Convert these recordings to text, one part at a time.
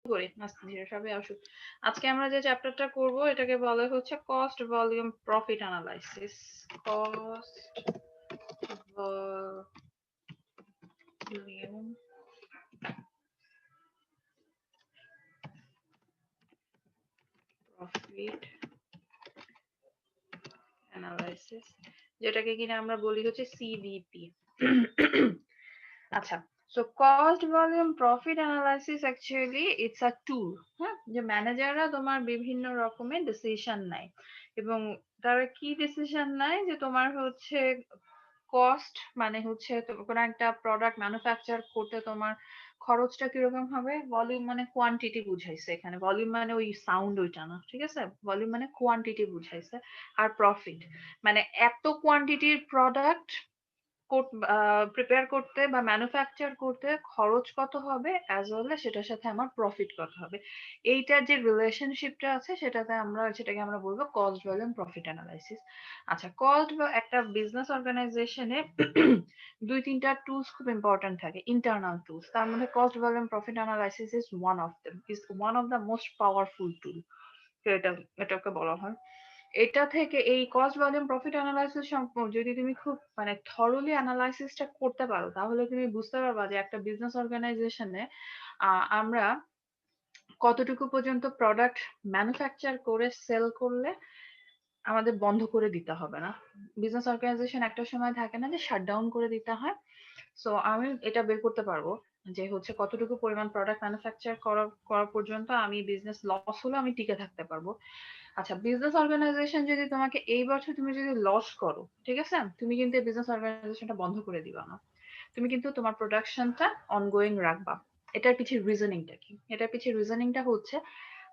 করি আস্তে ধীরে সবাই আসুক। আজকে আমরা যে চ্যাপ্টারটা করব এটাকে বলা হচ্ছে cost volume profit analysis. Cost volume profit analysis, যেটাকে কিনা আমরা বলি হচ্ছে সিভিপি। আচ্ছা, so cost volume profit analysis actually it's a tool, হ্যাঁ, যে ম্যানেজাররা তোমার বিভিন্ন রকমের ডিসিশন নেয় এবং তারা কি ডিসিশন নেয় যে তোমার হচ্ছে কস্ট মানে হচ্ছে কোনো একটা প্রোডাক্ট ম্যানুফ্যাকচার করতে তোমার খরচটা কিরকম হবে। ভলিউম মানে কোয়ান্টিটি বুঝাইছে, এখানে ভলিউম মানে ওই সাউন্ড ওইটা না, ঠিক আছে, ভলিউম মানে কোয়ান্টিটি বুঝাইছে। আর প্রফিট মানে এত কোয়ান্টিটির প্রোডাক্ট প্রিপেয়ার করতে বা ম্যানুফ্যাকচার করতে খরচ কত হবে, অ্যাজ ওয়েল এস সেটার সাথে আমার প্রফিট কত হবে। এইটার যে রিলেশনশিপটা আছে সেটাকে আমরা বলবো কস্ট ভলিউম প্রফিট অ্যানালাইসিস। আচ্ছা, কস্ট বা একটা বিজনেস অর্গানাইজেশনে দুই তিনটা টুলস খুব ইম্পর্টেন্ট থাকে, ইন্টারনাল টুলস। তার মধ্যে cost volume profit analysis is one of them, is one of the most powerful টুল। এটাকে বলা হয়। এটা থেকে এই কস্ট ভলিউম প্রফিট অ্যানালাইসিস যদি তুমি খুব মানে থরলি অ্যানালাইসিসটা করতে পারো, তাহলে তুমি বুঝতে পারবা যে একটা বিজনেস অর্গানাইজেশনে আমরা কতটুকু পর্যন্ত প্রোডাক্ট ম্যানুফ্যাকচার করে সেল করলে আমাদের বন্ধ করে দিতে হবে না। বিজনেস অর্গানাইজেশন একটা সময় থাকে না যে শাটডাউন করে দিতে হয়। সো আমি এটা বের করতে পারবো যে হচ্ছে কতটুকু পরিমাণ প্রোডাক্ট ম্যানুফ্যাকচার করা পর্যন্ত আমি বিজনেস লস হলে আমি টিকে থাকতে পারবো। আচ্ছা, বিজনেস অর্গানাইজেশন যদি তোমাকে এই বছর তুমি যদি লস করো, ঠিক আছে, তুমি কিন্তু এই বিজনেস অর্গানাইজেশনটা বন্ধ করে দিবা না, তুমি কিন্তু তোমার প্রোডাকশনটা অনগোয়িং রাখবা। এটার পিছিয়ে রিজনিংটা কি? এটার পিছিয়ে রিজনিংটা হচ্ছে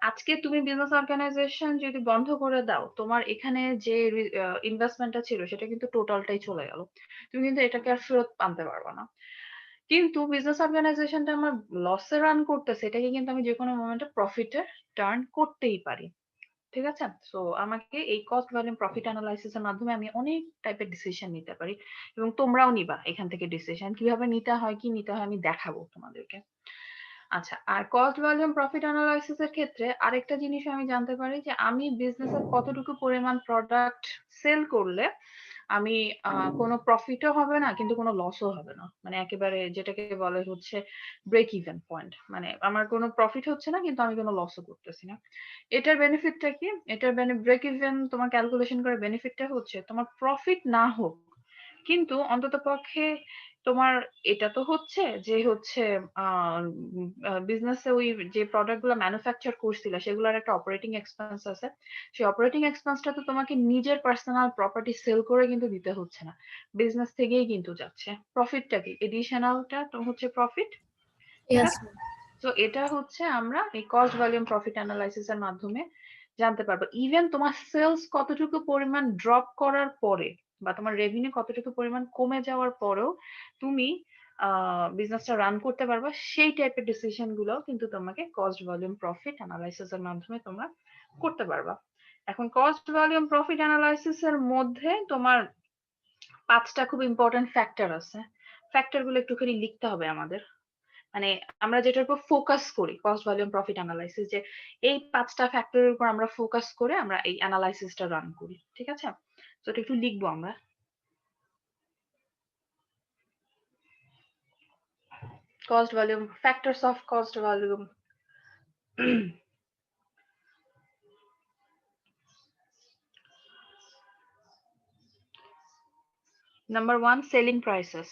আজকে তুমি বিজনেস অর্গানাইজেশন যদি বন্ধ করে দাও, তোমার এখানে যে ইনভেস্টমেন্টটা ছিল সেটা কিন্তু টোটালটাই চলে গেল, তুমি কিন্তু এটাকে আর ফেরত আনতে পারবে না। কিন্তু বিজনেস অর্গানাইজেশনটা আমার লসে রান করতেছে, এটাকে কিন্তু আমি যে কোনো মোমেন্টে প্রফিটে টার্ন করতেই পারি, ঠিক আছে। সো আমাকে এই কস্ট ভ্যালিউ প্রফিট অ্যানালাইসিস এর মাধ্যমে আমি অনেক টাইপের ডিসিশন নিতে পারি এবং তোমরাও নিবা এখান থেকে ডিসিশন, কিভাবে নিতে হয় কি নিতে হয় আমি দেখাবো তোমাদেরকে। আচ্ছা, আর কস্ট ভলিউম প্রফিট অ্যানালাইসিস এর ক্ষেত্রে আরেকটা জিনিস আমি জানতে পারি যে আমি বিজনেসের কতটুকু পরিমাণ প্রোডাক্ট সেল করলে আমি কোনো প্রফিটও হবে না কিন্তু কোনো লসও হবে না, মানে একেবারে যেটাকে বলে হচ্ছে ব্রেক ইভেন পয়েন্ট, মানে আমার কোনো প্রফিট হচ্ছে না কিন্তু আমি কোনো লসও করতেছি না। এটার বেনিফিটটা কি? এটার ব্রেক ইভেন তোমার ক্যালকুলেশন করে বেনিফিটটা হচ্ছে তোমার প্রফিট না হোক কিন্তু অন্তত পক্ষে তোমার এটা তো হচ্ছে যে হচ্ছে বিজনেসে ওই যে প্রোডাক্ট গুলো ম্যানুফ্যাকচার করছিল সেগুলোর একটা অপারেটিং এক্সপেন্স আছে, সেই অপারেটিং এক্সপেন্সটা তো তোমাকে নিজের পার্সোনাল প্রপার্টি সেল করে কিন্তু দিতে হচ্ছে না, বিজনেস থেকেই কিন্তু যাচ্ছে। প্রফিটটা কি? এডিশনালটা তো হচ্ছে প্রফিট, ঠিক Yes, আছে। তো এটা হচ্ছে আমরা এই কস্ট ভলিউম প্রফিট অ্যানালাইসিস এর মাধ্যমে জানতে পারবো। ইভেন তোমার সেলস কতটুকু পরিমাণ ড্রপ করার পরে বা তোমার রেভিনিউ কতটুকু পরিমাণ কমে যাওয়ার পরেও তুমি বিজনেসটা রান করতে পারবা, সেই টাইপের ডিসিশন গুলো কিন্তু তোমাকে কস্ট ভলিউম প্রফিট অ্যানালাইসিস এর মাধ্যমে তোমরা করতে পারবা। এখন কস্ট ভলিউম প্রফিট অ্যানালাইসিস এর মধ্যে তোমার 5টা খুব ইম্পর্টেন্ট ফ্যাক্টর আছে। ফ্যাক্টর গুলো একটুখানি লিখতে হবে আমাদের, মানে আমরা যেটার উপর ফোকাস করি কস্ট ভলিউম প্রফিট অ্যানালাইসিস, যে এই 5টা ফ্যাক্টরের উপর আমরা ফোকাস করে আমরা এই অ্যানালাইসিসটা রান করি, ঠিক আছে। তো এটা একটু লিখবো আমরা। Cost volume, factors of cost volume. Number 1, selling prices.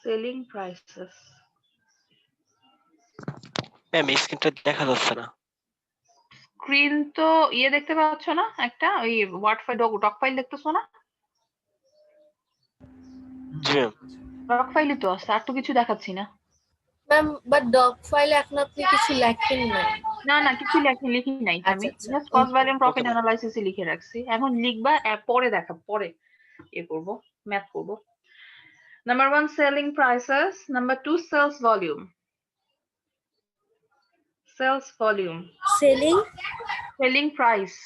Selling prices. Ma'am স্ক্রিনটা দেখা যাচ্ছে না। স্ক্রিন তো দেখতে পাচ্ছ না, একটা ওই ওয়ার্ড ফাইল ডক ফাইল দেখতেছো না? জি ম্যাম। ডক ফাইলই তো আছে, আর তো কিছু দেখাচ্ছি না। ম্যাম, বাট ডক ফাইলে এখন আপনি কিছু লেখেন নাই। না না, কিছু লিখি নাই, আমি আচ্ছা আচ্ছা, জাস্ট কস্ট ভলিউম ওকে প্রফিট ম্যাম। অ্যানালাইসিস লিখে রাখছি, এখন লিখবা পরে দেখা পরে করবো, ম্যাথ করবো। Number 1, selling prices. Number 2, sales volume. Sales volume. Selling Selling price.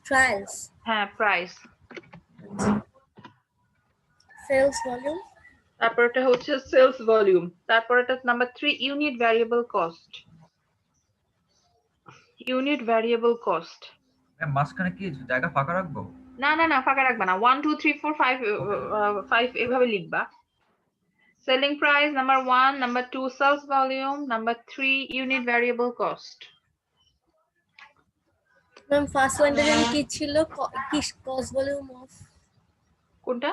Price, হ্যাঁ, price. সেলস ভলিউম, তারপরটা হচ্ছে সেলস ভলিউম, তারপরটা number 3 unit variable cost. Unit variable cost মাঝখানে কি জায়গা ফাঁকা রাখবো? না না না, ফাঁকা রাখবা না, 1 2 3 4 5 5 এভাবে লিখবা। Selling price number 1, number 2 sales volume, number 3 unit variable cost. Ma'am first ওয়ানটা যেন কি ছিল, কি কস্ট ভলিউম অফ, কোনটা?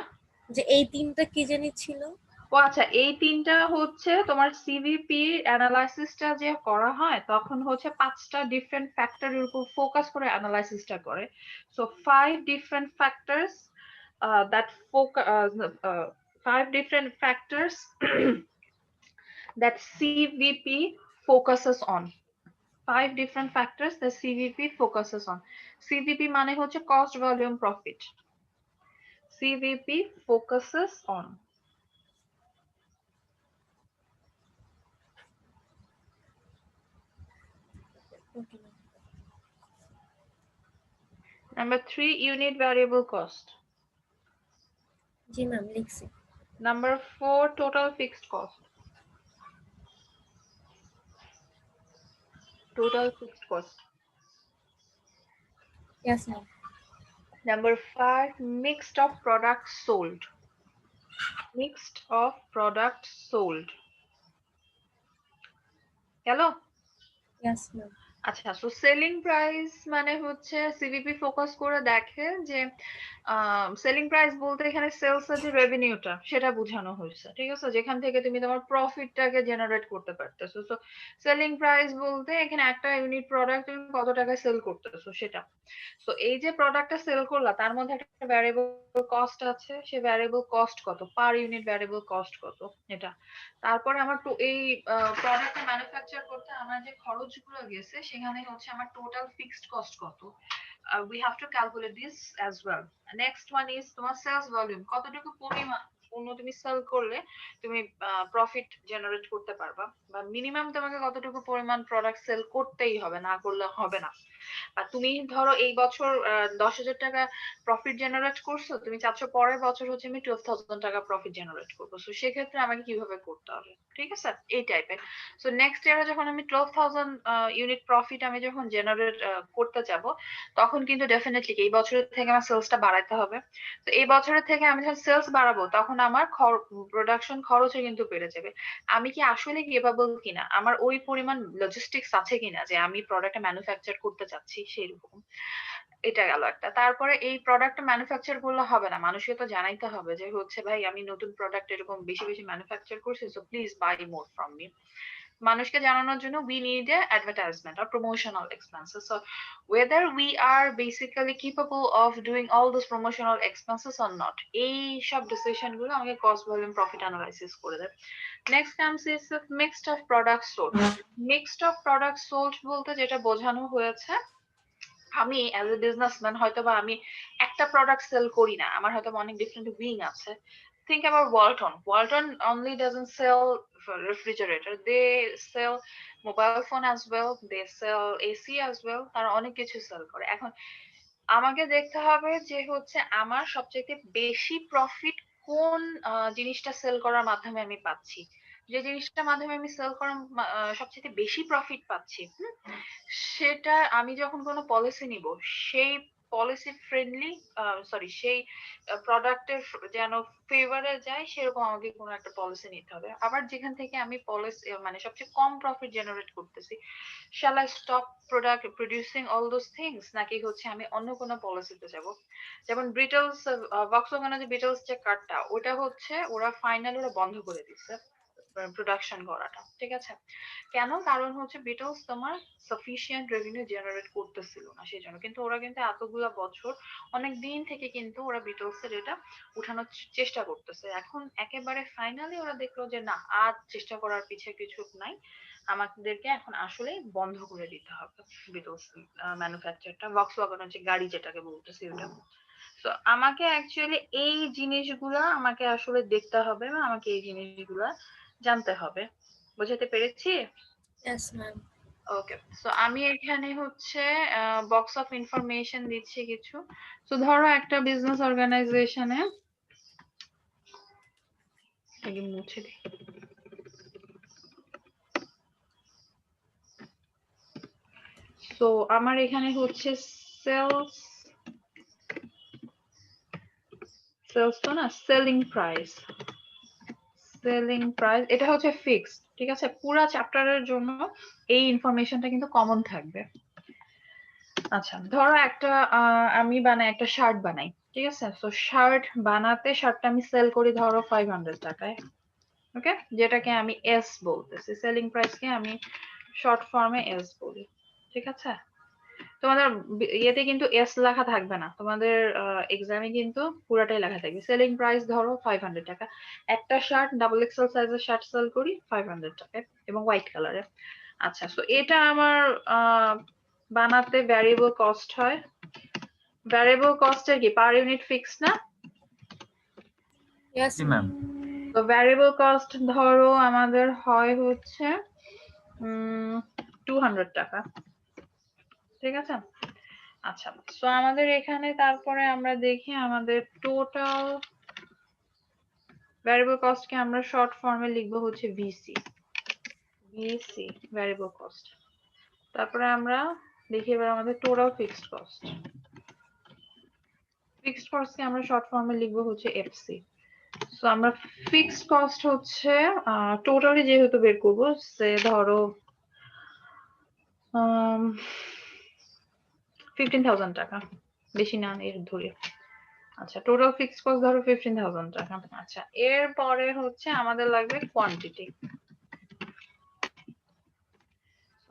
যে এই তিনটা কি জানি ছিল? ও আচ্ছা, এই তিনটা হচ্ছে তোমার সিভিপি অ্যানালাইসিসটা যে করা হয় তখন হচ্ছে 5টা ডিফারেন্ট ফ্যাক্টরের উপর ফোকাস করে অ্যানালাইসিসটা করে। So 5 different factors that focus 5 different factors that CVP focuses on. 5 different factors that CVP focuses on. CVP মানে হচ্ছে cost volume profit. CVP focuses on. Okay ma'am. Number 3 unit variable cost. G ma'am লিখছি। Number 4 total fixed cost. Total fixed cost. Yes ma'am. Number 5 mixed of products sold. Mixed of products sold. Hello? Yes ma'am. আচ্ছা, so selling price মানে হচ্ছে CVP focus করে দেখে যে selling price বলতে এখানে sales এর যে রেভিনিউটা সেটা বোঝানো হয়েছে, ঠিক আছে, যেখান থেকে তুমি তোমার প্রফিটটাকে জেনারেট করতে পারতেছো। সো সেলিং প্রাইস বলতে এখানে একটা ইউনিট প্রোডাক্ট তুমি কত টাকায় সেল করতেছো সেটা। তো এই যে প্রোডাক্টটা সেল করলা তার মধ্যে একটা ভ্যারিয়েবল কস্ট আছে, সে ভ্যারিয়েবল কস্ট কত, পার ইউনিট ভ্যারিয়েবল কস্ট কত এটা। তারপরে আমার তো এই প্রোডাক্টটা ম্যানুফ্যাকচার করতে আমার যে খরচগুলো গেছে সেখানে হচ্ছে আমার টোটাল ফিক্সড কস্ট কত। We have to calculate this as well. Next one is তোমার সেলস ভলিউম, কতটুকু পরিমাণ পণ্য তুমি সেল করলে তুমি প্রফিট জেনারেট করতে পারবা, বা মিনিমাম তোমাকে কতটুকু পরিমাণ প্রোডাক্ট সেল করতেই হবে, না করলে হবে না। আর তুমি ধরো এই বছর 10,000 টাকা প্রফিট জেনারেট করছো, তুমি চাচ্ছ পরের বছর হচ্ছে আমি 12,000 টাকা প্রফিট জেনারেট করবো, সো সেক্ষেত্রে আমাকে কিভাবে করতে হবে, ঠিক আছে, এই টাইপের। সো নেক্সট ইয়ারে যখন আমি 12,000 ইউনিট প্রফিট আমি যখন জেনারেট করতে যাব তখন কিন্তু ডেফিনেটলি এই বছরের থেকে আমার সেলসটা বাড়াইতে হবে। তো এই বছরের থেকে আমি যখন সেলস বাড়াবো তখন আমার প্রোডাকশন খরচও কিন্তু বেড়ে যাবে। আমি কি আসলে কেপাবল কিনা, আমার ওই পরিমাণ লজিস্টিক্স আছে কিনা যে আমি প্রোডাক্টটা ম্যানুফ্যাকচার করতে চাচ্ছি সেরকম। এটা গেল একটা। তারপরে এই প্রোডাক্টটা ম্যানুফ্যাকচার করলে হবে না, মানুষকে তো জানাইতে হবে যে হচ্ছে ভাই আমি নতুন প্রোডাক্ট এরকম বেশি বেশি ম্যানুফ্যাকচার করছি, so please buy more from me. মানুষকে জানানোর জন্য we need a advertisement or promotional expenses. So whether we are basically capable of doing all those promotional expenses or not, এই সব ডিসিশন গুলো আমাকে কস্ট ভলিউম প্রফিট অ্যানালাইসিস করে দেয়। Next comes is mixed of product sold. Mixed of product sold বলতে যেটা বোঝানো হয়েছে, আমি অ্যাজ এ বিজনেসম্যান হয়তো বা আমি একটা প্রোডাক্ট সেল করি না, আমার হয়তো অনেক ডিফারেন্ট উইং আছে। Think about Walton. Walton only doesn't sell refrigerator. They sell mobile phone as well. They sell AC as well. তারা অনেক কিছু সেল করে। এখন আমাকে দেখতে হবে যে হচ্ছে আমার সবচেয়ে বেশি প্রফিট কোন জিনিসটা সেল করার মাধ্যমে আমি পাচ্ছি। যে জিনিসটার মাধ্যমে আমি সেল করার সবচেয়ে বেশি প্রফিট পাচ্ছি, সেটা আমি যখন কোনো পলিসি নিব সেই পলিসি ফ্রেন্ডলি সেই প্রোডাক্টের যেন ফেভারে যায় সেরকম আমাকে কোনো একটা পলিসি নিতে হবে। আবার যেখান থেকে আমি পলিসি মানে সবচেয়ে কম প্রফিট জেনারেট করতেছি, shall I stop producing all those things, নাকি হচ্ছে আমি অন্য কোনো পলিসিতে যাব। যেমন ব্রিটলস ভক্সওয়াগনের যে ব্রিটলস যে কারটা ওটা হচ্ছে ওরা ফাইনালি ওরা বন্ধ করে দিচ্ছে প্রোডাকশন করাটা, ঠিক আছে। কেন? কারণ হচ্ছে বিটলস তোমার সাফিসিয়েন্ট রেভিনিউ জেনারেট করতেছিল না সেই জন্য, কিন্তু ওরা কিন্তু এতগুলা বছর অনেক দিন থেকে কিন্তু ওরা বিটলস এর এটা উঠানোর চেষ্টা করতেছে। এখন একেবারে ফাইনালি ওরা দেখলো যে না, আর চেষ্টা করার পিছে কিছু নাই, আমাদেরকে এখন আসলে বন্ধ করে দিতে হবে বিটলস ম্যানুফ্যাকচারটা, ভক্সওয়াগনের যে গাড়ি যেটাকে বলতেছি ওটা। তো আমাকে অ্যাকচুয়ালি এই জিনিসগুলা আমাকে আসলে দেখতে হবে, বা আমাকে এই জিনিসগুলা জানতে হবে। বোঝাতে পেরেছি? Yes ma'am. ওকে, সো আমি এখানে হচ্ছে বক্স অফ ইনফরমেশন দিচ্ছি কিছু। তো ধরো একটা বিজনেস অর্গানাইজেশনে আগে মুছে দিই। সো আমার এখানে হচ্ছে সেলস তো না, সেলিং প্রাইস এটা হচ্ছে ফিক্সড, ঠিক আছে? পুরা চ্যাপ্টারের জন্য এই ইনফরমেশনটা কিন্তু কমন থাকবে। আচ্ছা, ধরো একটা আমি একটা শার্ট বানাই, ঠিক আছে? তো শার্ট বানাতে শার্টটা আমি সেল করি ধরো 500 টাকায়, ওকে? যেটাকে আমি এস বলতেছি, সেলিং প্রাইসকে আমি শর্ট ফর্মে এস বলি, ঠিক আছে? তোমাদের ইয়েতে কিন্তু এস লেখা থাকবে না, তোমাদের এক্সামে কিন্তু পুরাটাই লেখা থাকবে সেলিং প্রাইস ধরো 500 টাকা। একটা শার্ট ডাবল এক্সেল সাইজের শার্ট সেল করি 500 টাকায় এবং হোয়াইট কালারে। আচ্ছা, সো এটা আমার বানাতে ভ্যারিয়েবল কস্ট হয়। ভ্যারিয়েবল কস্টের কি পার ইউনিট ফিক্স না? ইয়েস জি ম্যাম। তো ভ্যারিয়েবল কস্ট ধরো আমাদের হয় হচ্ছে 200 টাকা, ঠিক আছে? আচ্ছা, সো আমাদের এখানে তারপরে আমরা দেখি আমাদের টোটাল ভ্যারিয়েবল কস্ট কে আমরা শর্ট ফর্মে লিখবো হচ্ছে ভিসি ভ্যারিয়েবল কস্ট। তারপরে আমরা দেখি এবার আমাদের টোটাল ফিক্সড কস্ট কে আমরা শর্ট ফর্মে লিখবো হচ্ছে এফসি। সো আমরা ফিক্সড কস্ট হচ্ছে টোটালি যেহেতু বের করবো, সে ধরো 15,000 টাকা, বেশি না এর ধরে। আচ্ছা, টোটাল ফিক্সড কস্ট ধরো 15,000 টাকা। আচ্ছা, এরপরে হচ্ছে আমাদের লাগবে কোয়ান্টিটি।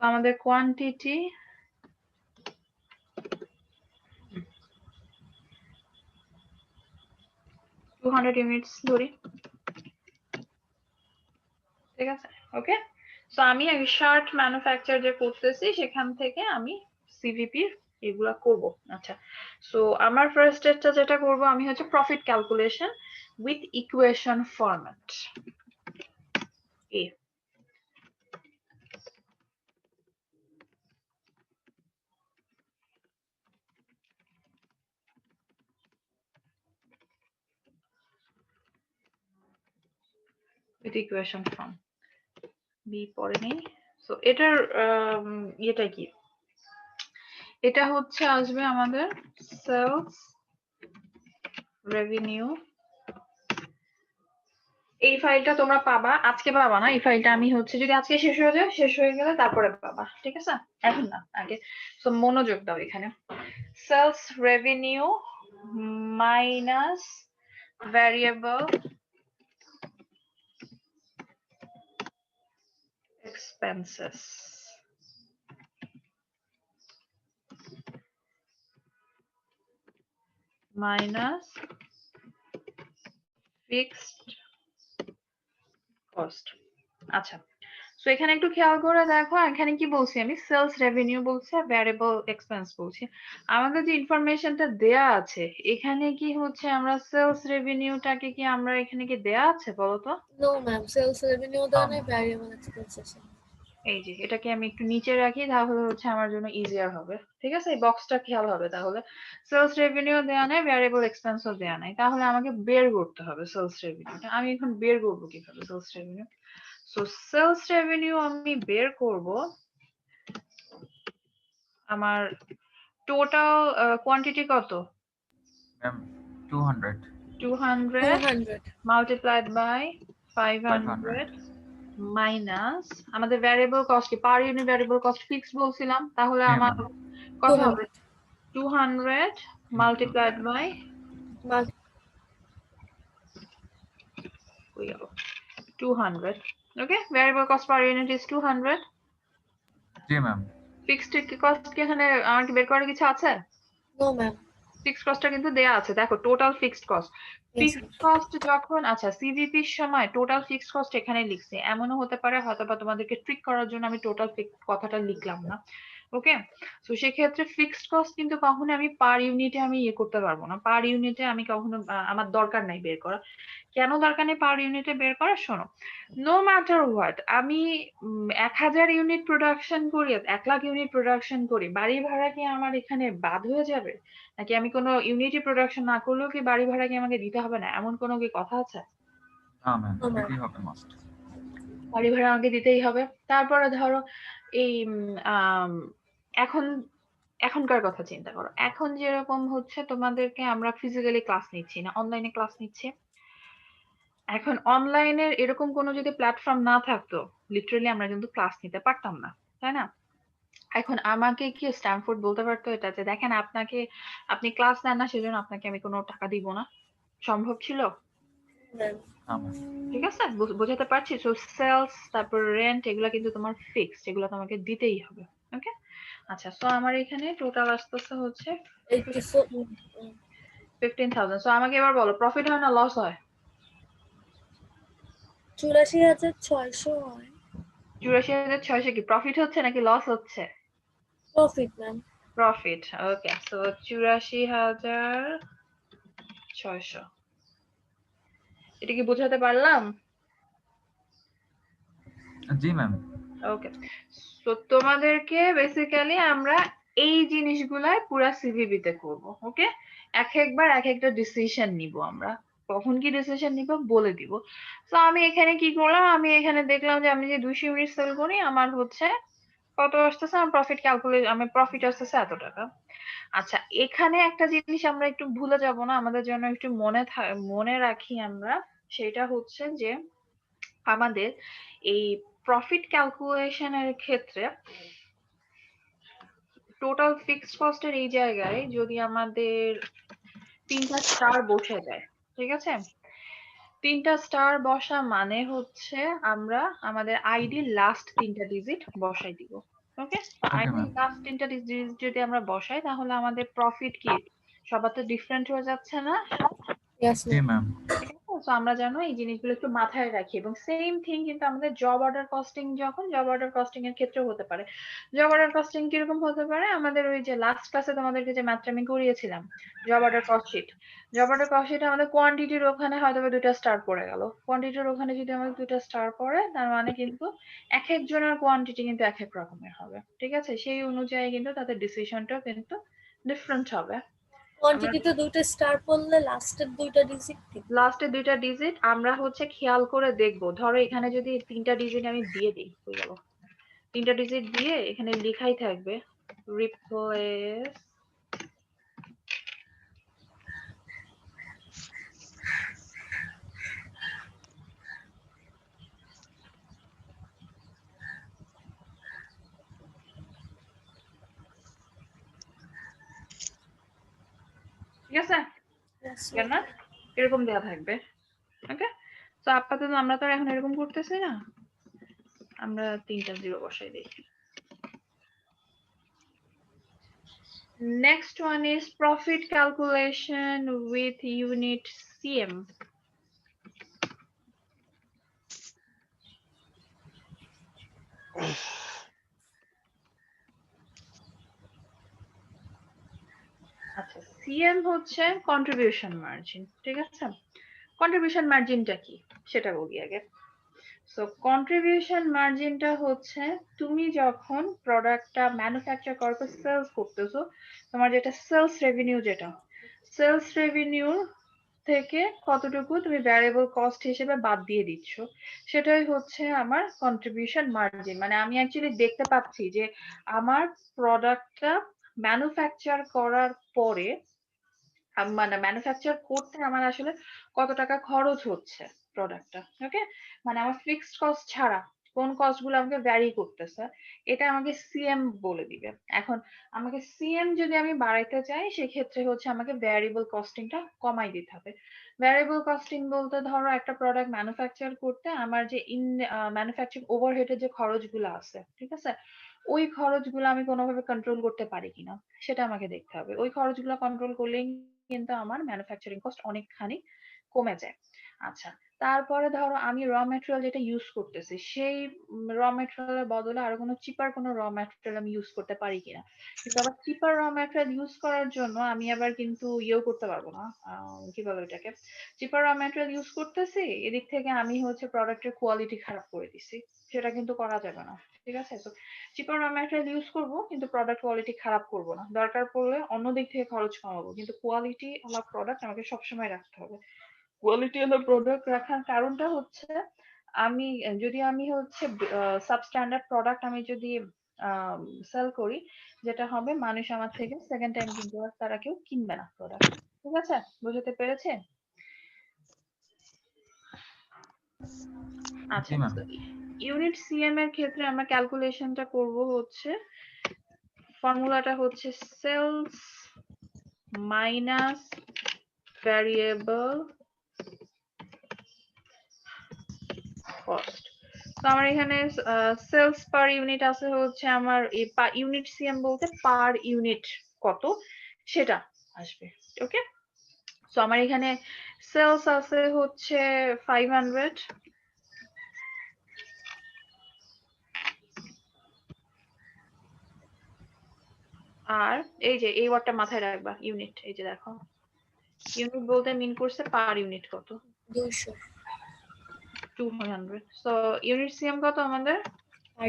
আমাদের কোয়ান্টিটি 200 ইউনিটস ধরি, ঠিক আছে? ওকে, সো আমি শার্ট ম্যানুফ্যাকচার যে করতেছি সেখান থেকে আমি সিভিপি এগুলা করব। আচ্ছা, সো আমার ফার্স্ট স্টেপটা যেটা করব আমি হচ্ছে profit calculation with equation format. A with equation form, B পরে নেই। সো এটার ইয়েটা কি? এটা হচ্ছে আসবে আমাদের সেলস রেভিনিউ। এই ফাইলটা তোমরা পাবা, আজকে পাবা না। এই ফাইলটা আমি হচ্ছে যদি আজকে শেষ হয়ে যায়, শেষ হয়ে গেলে তারপরে পাবা, ঠিক আছে? এখন না, আগে। সো মনোযোগ দাও এখানে। Sales revenue minus variable expenses minus fixed cost. আচ্ছা, সো এখানে একটু খেয়াল করে দেখো, এখানে কি বলছি আমি? সেলস রেভিনিউ বলছি আর ভ্যারিয়েবল এক্সপেন্স বলছি। আমাদের যে ইনফরমেশনটা দেয়া আছে এখানে কি হচ্ছে আমরা সেলস রেভিনিউটাকে কি আমরা এখানে কি দেয়া আছে বলো তো? নো ম্যাম, সেলস রেভিনিউ দেওয়া নাই, ভ্যারিয়েবল এক্সপেন্সেস। এই যে এটাকে আমি একটু নিচে রাখি, তাহলে হচ্ছে আমার জন্য ইজিয়ার হবে, ঠিক আছে? এই বক্সটা খেয়াল হবে। তাহলে সেলস রেভিনিউ দেওয়া নাই, ভ্যারিয়েবল এক্সপেন্সও দেওয়া নাই, তাহলে আমাকে বের করতে হবে সেলস রেভিনিউটা। আমি এখন বের করবো কিভাবে sales revenue? So sales revenue আমি বের করব আমার টোটাল কোয়ান্টিটি কত? ম্যাম 200 200 মাল্টিপ্লাইড বাই 500 মাইনাস আমাদের ভ্যারিয়েবল কস্ট কি per unit variable cost fix বলছিলাম, তাহলে হ্যাঁ, আমার ma'am. কত হবে? 200 multiplied by 200, okay? Variable cost per unit is 200। জি ম্যাম। ফিক্সড কস্ট কি এখানে আমার কি বের করার কিছু আছে? No ma'am. ফিক্সড কস্টটা কিন্তু দেয়া আছে, দেখো total fixed cost. Fixed cost যখন আচ্ছা সিভিপির সময় টোটাল ফিক্সড কস্ট এখানে লিখছি, এমনও হতে পারে হয়তোবা তোমাদেরকে ট্রিক করার জন্য আমি টোটাল ফিক্সড কথাটা লিখলাম না, ওকে? তো সেক্ষেত্রে ফিক্সড কস্ট কিন্তু কখনো আমি পার ইউনিটে আমি ইয়ে করতে পারবো না, পার ইউনিটে আমি কখনো আমার দরকার নাই বের করা। কেন দরকার নেই পার ইউনিটে বের করা? শোনো, নো ম্যাটার হোয়াট আমি 1000 ইউনিট প্রোডাকশন করি, 1 লাখ ইউনিট প্রোডাকশন করি, বাড়ি ভাড়া কি আমার এখানে বাদ হয়ে যাবে? নাকি আমি কোনো ইউনিটি প্রোডাকশন না করলেও কি বাড়ি ভাড়া কি আমাকে দিতে হবে না, এমন কোনো কি কথা আছে? না ম্যাম, No, ma'am. দিতেই হবে মাস্ট। বাড়ি ভাড়া আমাকে দিতেই হবে। তারপরে ধরো এই এখন এখনকার কথা চিন্তা করো। এখন যেরকম হচ্ছে তোমাদেরকে আমরা ফিজিক্যালি ক্লাস নিচ্ছি না, অনলাইনে ক্লাস নিচ্ছি। এখন অনলাইনের এরকম কোনো যদি প্ল্যাটফর্ম না থাকতো, লিটারালি আমরা কিন্তু ক্লাস নিতে পারতাম না, তাই না? এখন আমাকে কি স্ট্যানফোর্ড বলতে পারতো এটা যে দেখেন আপনি ক্লাস নেন না সেজন্য আপনাকে আমি কোনো টাকা দিব না? সম্ভব ছিল? Ma'am. না ম্যাম। ঠিক আছে, বোঝাতে পারছি? সো সেলস, তারপর রেন্ট, এগুলা কিন্তু তোমার ফিক্সড, এগুলো তোমাকে দিতেই হবে। ওকে, আচ্ছা। সো আমার এখানে টোটাল আসতেছে হচ্ছে 84. 15,000। সো আমাকে এবার বলো, প্রফিট হয় না লস হয়? 84,600 হয়। 84,600 কি প্রফিট হচ্ছে নাকি লস হচ্ছে? Profit ma'am. প্রফিট। ওকে, সো 84,600, এটা কি বোঝাতে পারলাম? জি ম্যাম। ওকে, সো তোমাদেরকে বেসিক্যালি আমরা এই জিনিসগুলাই পুরা সিভিবিতে করব। ওকে, একবার এক একটা ডিসিশন নিব আমরা, কখন কি ডিসিশন নিব বলে দিব। তো আমি এখানে কি করলাম, আমি এখানে দেখলাম যে আমি যে 200 ইউনিট সেল করি আমার হচ্ছে কত আসতেছে, আমার প্রফিট আসতেছে এত টাকা। আচ্ছা, এখানে একটা জিনিস আমরা একটু ভুলে যাব না, আমাদের জন্য একটু মনে রাখি আমরা, সেটা হচ্ছে যে আমাদের এই প্রফিট ক্যালকুলেশনের ক্ষেত্রে টোটাল ফিক্সড কস্টের এই জায়গায় যদি আমাদের 3টা স্টার বসে যায়, ঠিক আছে? 3টা স্টার বসা মানে হচ্ছে আমরা আমাদের আইডির লাস্ট 3টা ডিজিট বসাই দিব। ওকে, ওকে আইডির ম্যাম। লাস্ট 3টা ডিজিট যদি আমরা বসাই তাহলে আমাদের প্রফিট কি সবার তো ডিফারেন্ট হয়ে যাচ্ছে না? Yes, জি ma'am. ম্যাম। ঠিক আছে, তো আমরা যেন এই জিনিসগুলো একটু মাথায় রাখি। এবং সেম থিং কিন্তু আমাদের জব অর্ডার কস্টিং এর ক্ষেত্রেও হতে পারে। জব অর্ডার কস্টিং কিরকম হতে পারে, আমাদের ওই যে লাস্ট ক্লাসে তোমাদেরকে যে ম্যাথটা আমি করিয়েছিলাম, জব অর্ডার কস্ট শিট আমাদের কোয়ান্টিটির ওখানে হয়তো 2টা স্টার পড়ে গেল। কোয়ান্টিটির ওখানে যদি আমাদের 2টা স্টার পড়ে, তার মানে কিন্তু এক একজনের কোয়ান্টিটি কিন্তু এক এক রকমের হবে। ঠিক আছে, সেই অনুযায়ী কিন্তু তাদের ডিসিশনটাও কিন্তু ডিফারেন্ট হবে। কোয়ান্টিটিতে 2টা স্টার পড়লে লাস্টের 2টা ডিজিট ঠিক। লাস্টের 2টা ডিজিট আমরা হচ্ছে খেয়াল করে দেখবো। ধরো এখানে যদি 3টা ডিজিট আমি দিয়ে দিই, হয়ে গেল। 3টা ডিজিট দিয়ে এখানে লেখাই থাকবে রিপ্লেস ঠিক আছে, Yes, কেন ma'am. না? এরকম দেওয়া থাকবে। ওকে, তো আপাতত আমরা তো আর এখন এরকম করতেছি না, আমরা 3টা জিরো বসাই দিই। Next one is profit calculation with unit CM. আচ্ছা, সিএম হচ্ছে কন্ট্রিবিউশন মার্জিন। ঠিক আছে, কন্ট্রিবিউশন মার্জিনটা কি সেটা বলি আগে। সো কন্ট্রিবিউশন মার্জিনটা হচ্ছে তুমি যখন প্রোডাক্টটা ম্যানুফ্যাকচার করতে সেলস করতেছো, তোমার যেটা সেলস রেভিনিউ থেকে কতটুকু তুমি ভ্যারিয়েবল কস্ট হিসেবে বাদ দিয়ে দিচ্ছ, সেটাই হচ্ছে আমার কন্ট্রিবিউশন মার্জিন। মানে আমি অ্যাকচুয়ালি দেখতে পাচ্ছি যে আমার প্রোডাক্টটা ম্যানুফ্যাকচার করার পরে মানে ম্যানুফ্যাকচার করতে আমার আসলে কত টাকা খরচ হচ্ছে প্রোডাক্টটা। ওকে, মানে আমার ফিক্সড কস্ট ছাড়া কোন কস্ট গুলো আমাকে ভ্যারি করতেছে, এটা আমাকে সিএম বলে দিবে। এখন আমাকে সিএম যদি আমি বাড়াইতে চাই, সেক্ষেত্রে হচ্ছে আমাকে ভ্যারিয়েবল কস্টিংটা কমাই দিতে হবে। ভ্যারিয়েবল কস্টিং বলতে ধরো একটা প্রোডাক্ট ম্যানুফ্যাকচার করতে আমার যে ম্যানুফ্যাকচারিং ওভারহেডের যে খরচগুলো আছে, ঠিক আছে, ওই খরচগুলো আমি কোনোভাবে কন্ট্রোল করতে পারি কিনা সেটা আমাকে দেখতে হবে। ওই খরচগুলো কন্ট্রোল করলেই কিন্তু আমার ম্যানুফ্যাকচারিং কস্ট অনেকখানি কমে যায়। আচ্ছা, তারপরে ধরো আমি র ম্যাটেরিয়াল যেটা ইউজ করতেছি, সেই র ম্যাটেরিয়ালের বদলে আরো কোনো চিপার কোনো র ম্যাটেরিয়াল আমি ইউজ করতে পারি কিনা। কিন্তু আবার চিপার র ম্যাটেরিয়াল ইউজ করার জন্য আমি আবার কিন্তু ইয়েও করতে পারবো না, কি বলে ওটাকে, চিপার র ম্যাটেরিয়াল ইউজ করতেছি, এদিক থেকে আমি হচ্ছে প্রোডাক্টের কোয়ালিটি খারাপ করে দিছি, সেটা কিন্তু করা যাবে না। ঠিক আছে, তো চিপার র ম্যাটেরিয়াল ইউজ করবো কিন্তু প্রোডাক্ট কোয়ালিটি খারাপ করবো না, দরকার পড়লে অন্য দিক থেকে খরচ কমাবো, কিন্তু কোয়ালিটি ওয়ালা প্রোডাক্ট আমাকে সবসময় রাখতে হবে। কোয়ালিটি হলো প্রোডাক্ট রাখার কারণটা হচ্ছে আমি যদি আমি হচ্ছে সাবস্ট্যান্ডার্ড প্রোডাক্ট আমি যদি সেল করি, যেটা হবে মানুষ আমার থেকে সেকেন্ড টাইম কিনতে আর তারা কেউ কিনবে না প্রোডাক্ট। ঠিক আছে, বুঝতে পেরেছে? জি আচ্ছা, ম্যাম। ইউনিট সিএম এর ক্ষেত্রে আমরা ক্যালকুলেশনটা করব হচ্ছে, ফর্মুলাটা হচ্ছে সেলস মাইনাস ভ্যারিয়েবল কস্ট। তো আমার এখানে সেলস পার ইউনিট আছে হচ্ছে আমার ইউনিট সিএম বলতে পার ইউনিট কত সেটা আসবে। ওকে, তো আমার এখানে সেলস আছে হচ্ছে 500, আর এই যে এই ওয়ার্ডটা মাথায় রাখবা, ইউনিট। এই যে দেখো, ইউনিট বলতে মিন করছে পার ইউনিট কত, 200 200। সো ইউনিট সিএম কত আমাদের? আর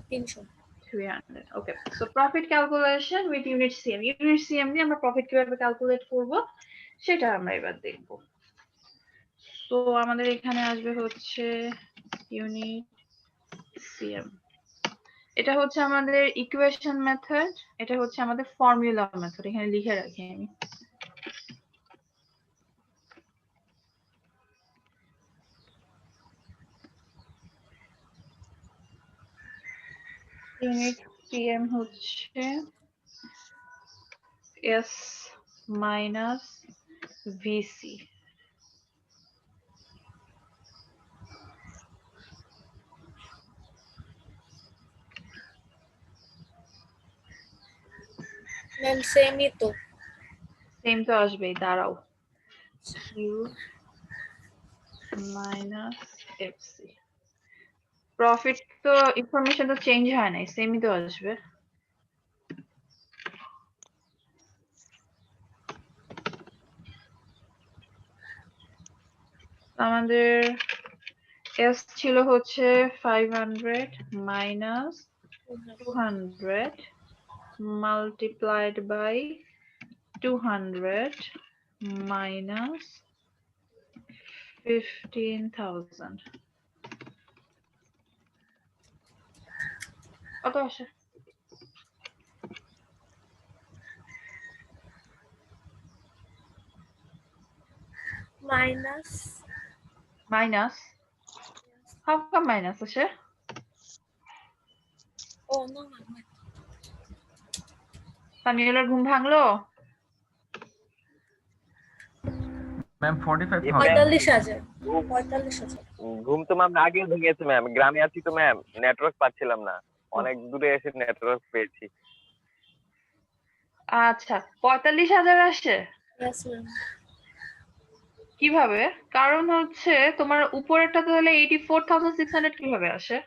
300। 300। Okay, so profit calculation with unit CM. Unit CM দিয়ে আমরা প্রফিট কিভাবে ক্যালকুলেট করব সেটা আমরা এবার দেখব। তো আমাদের এখানে আসবে হচ্ছে ইউনিট সিএম। এটা হচ্ছে আমাদের ইকুয়েশন মেথড, এটা হচ্ছে আমাদের ফর্মুলা মেথড। এখানে লিখে রাখি আমি। ইউনিট সিএম হচ্ছে এস মাইনাস ভিসি। ম্যাম সেমই তো। সেম তো আসবেই, দাঁড়াও। Q minus FC. প্রফিট তো ইনফরমেশন তো চেঞ্জ হয় নাই, সেমই তো আসবে। আমাদের এস ছিল হচ্ছে 500 মাইনাস 200 multiplied by 200 minus 15,000 কত আসে? Minus minus, how come minus আসে? ও না সামিউলের ঘুম ভাঙলো? ম্যাম 45,000। 45,000। ঘুম 45,000। ঘুম তো ম্যাম আগেও ভেঙেছে ম্যাম, গ্রামে আছি তো ম্যাম, নেটওয়ার্ক পাচ্ছিলাম না, অনেক দূরে এসে নেটওয়ার্ক পেয়েছি। আচ্ছা, 45,000 আসে ইয়েস ম্যাম। কিভাবে? কারণ হচ্ছে তোমার উপরেরটা তাহলে 84,600 কিভাবে আসে?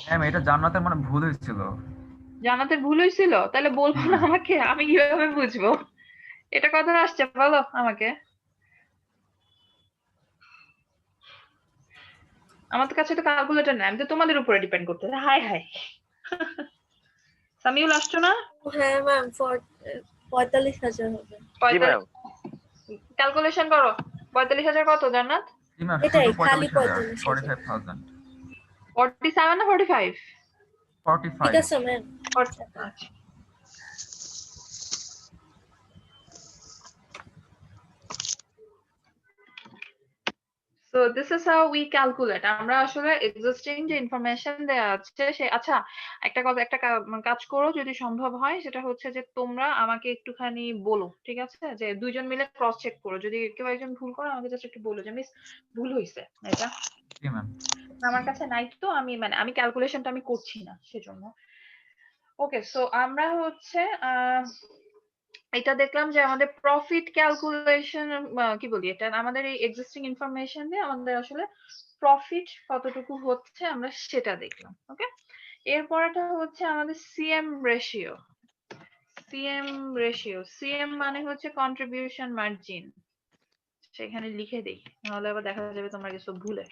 ম্যাম এটা জান্নাতের মানে ভুল হয়েছিল। জানাতে ভুল হয়েছিল? তাহলে বলবো না আমাকে? আমি কিভাবে বুঝবো এটা কত আসছে? বলো আমাকে। আমাদের কাছে তো ক্যালকুলেটর নাই, আমি তো তোমাদের উপরে ডিপেন্ড করতে। High high. সামিউল আসছো না? হ্যাঁ ম্যাম 45,000 হবে। জি ম্যাম। ক্যালকুলেশন করো। 45,000 কত জান্নাত? জি ম্যাম, এটাই, শুধু খালি 45,000। 45,000। 45,000। 47 না 45? ঠিক 45। আছে ম্যাম। আচ্ছা। So this is how we calculate. আমরা আসলে existing যে ইনফরমেশন দেয়া আছে সে, আচ্ছা একটা কথা, একটা কাজ করো যদি সম্ভব হয়, সেটা হচ্ছে যে তোমরা আমাকে একটুখানি বলো, ঠিক আছে? যে দুইজন মিলে ক্রস চেক করো, যদি কেউ একজন ভুল করে আমাকে জাস্ট একটু বলো যে মিস ভুল হইছে এটা। জি ম্যাম। আমার কাছে নাই তো, আমি মানে আমি ক্যালকুলেশনটা আমি করছি না সেজন্য। ওকে, সো আমরা হচ্ছে এটা দেখলাম যে আমাদের প্রফিট ক্যালকুলেশন, কি বলি এটা, আমাদের এই এক্সিস্টিং ইনফরমেশন দিয়ে আমাদের আসলে প্রফিট কতটুকু হচ্ছে আমরা সেটা দেখলাম। ওকে, এরপরটা হচ্ছে আমাদের CM ratio. CM ratio, CM মানে হচ্ছে কন্ট্রিবিউশন মার্জিন। সেখানে লিখে দেই, নাহলে আবার দেখা যাবে তোমরা কিছু ভুলে।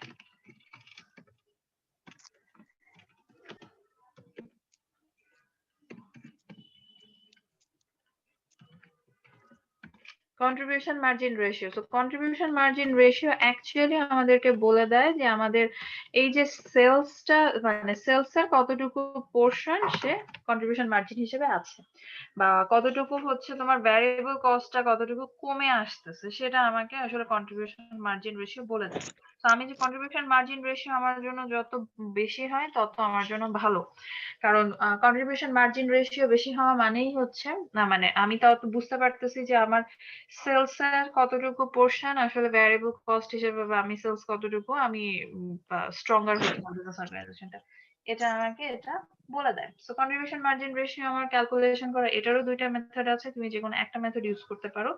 Contribution margin ratio. So contribution margin ratio actually আমাদেরকে বলে দেয় যে আমাদের এই যে সেলসটা মানে সেলসের কতটুকু পোর্শন সে কন্ট্রিবিউশন মার্জিন হিসেবে আছে, বা কতটুকু হচ্ছে তোমার ভ্যারিয়েবল কস্টটা কতটুকু কমে আসতেছে, সেটা আমাকে আসলে কন্ট্রিবিউশন মার্জিন রেশিও বলে দেয়। তো আমি যে কন্ট্রিবিউশন মার্জিন রেশিও আমার জন্য যত বেশি হয় তত আমার জন্য ভালো, কারণ কন্ট্রিবিউশন মার্জিন রেশিও বেশি হওয়া মানেই হচ্ছে না মানে আমি তাও তো বুঝতে পারতেছি যে আমার সেলস এর কতটুকু পোর্শন আসলে ভ্যারিয়েবল কস্ট হিসেবে, বা আমি সেলস কতটুকু আমি স্ট্রঙ্গার হতে পারবো অর্গানাইজেশনটা, এটা আমাকে এটা বলে দেয়। সো কন্ট্রিবিউশন মার্জিন রেশিও আমার ক্যালকুলেশন করা এটারও দুইটা মেথড আছে, তুমি যে কোনো একটা মেথড ইউজ করতে পারো।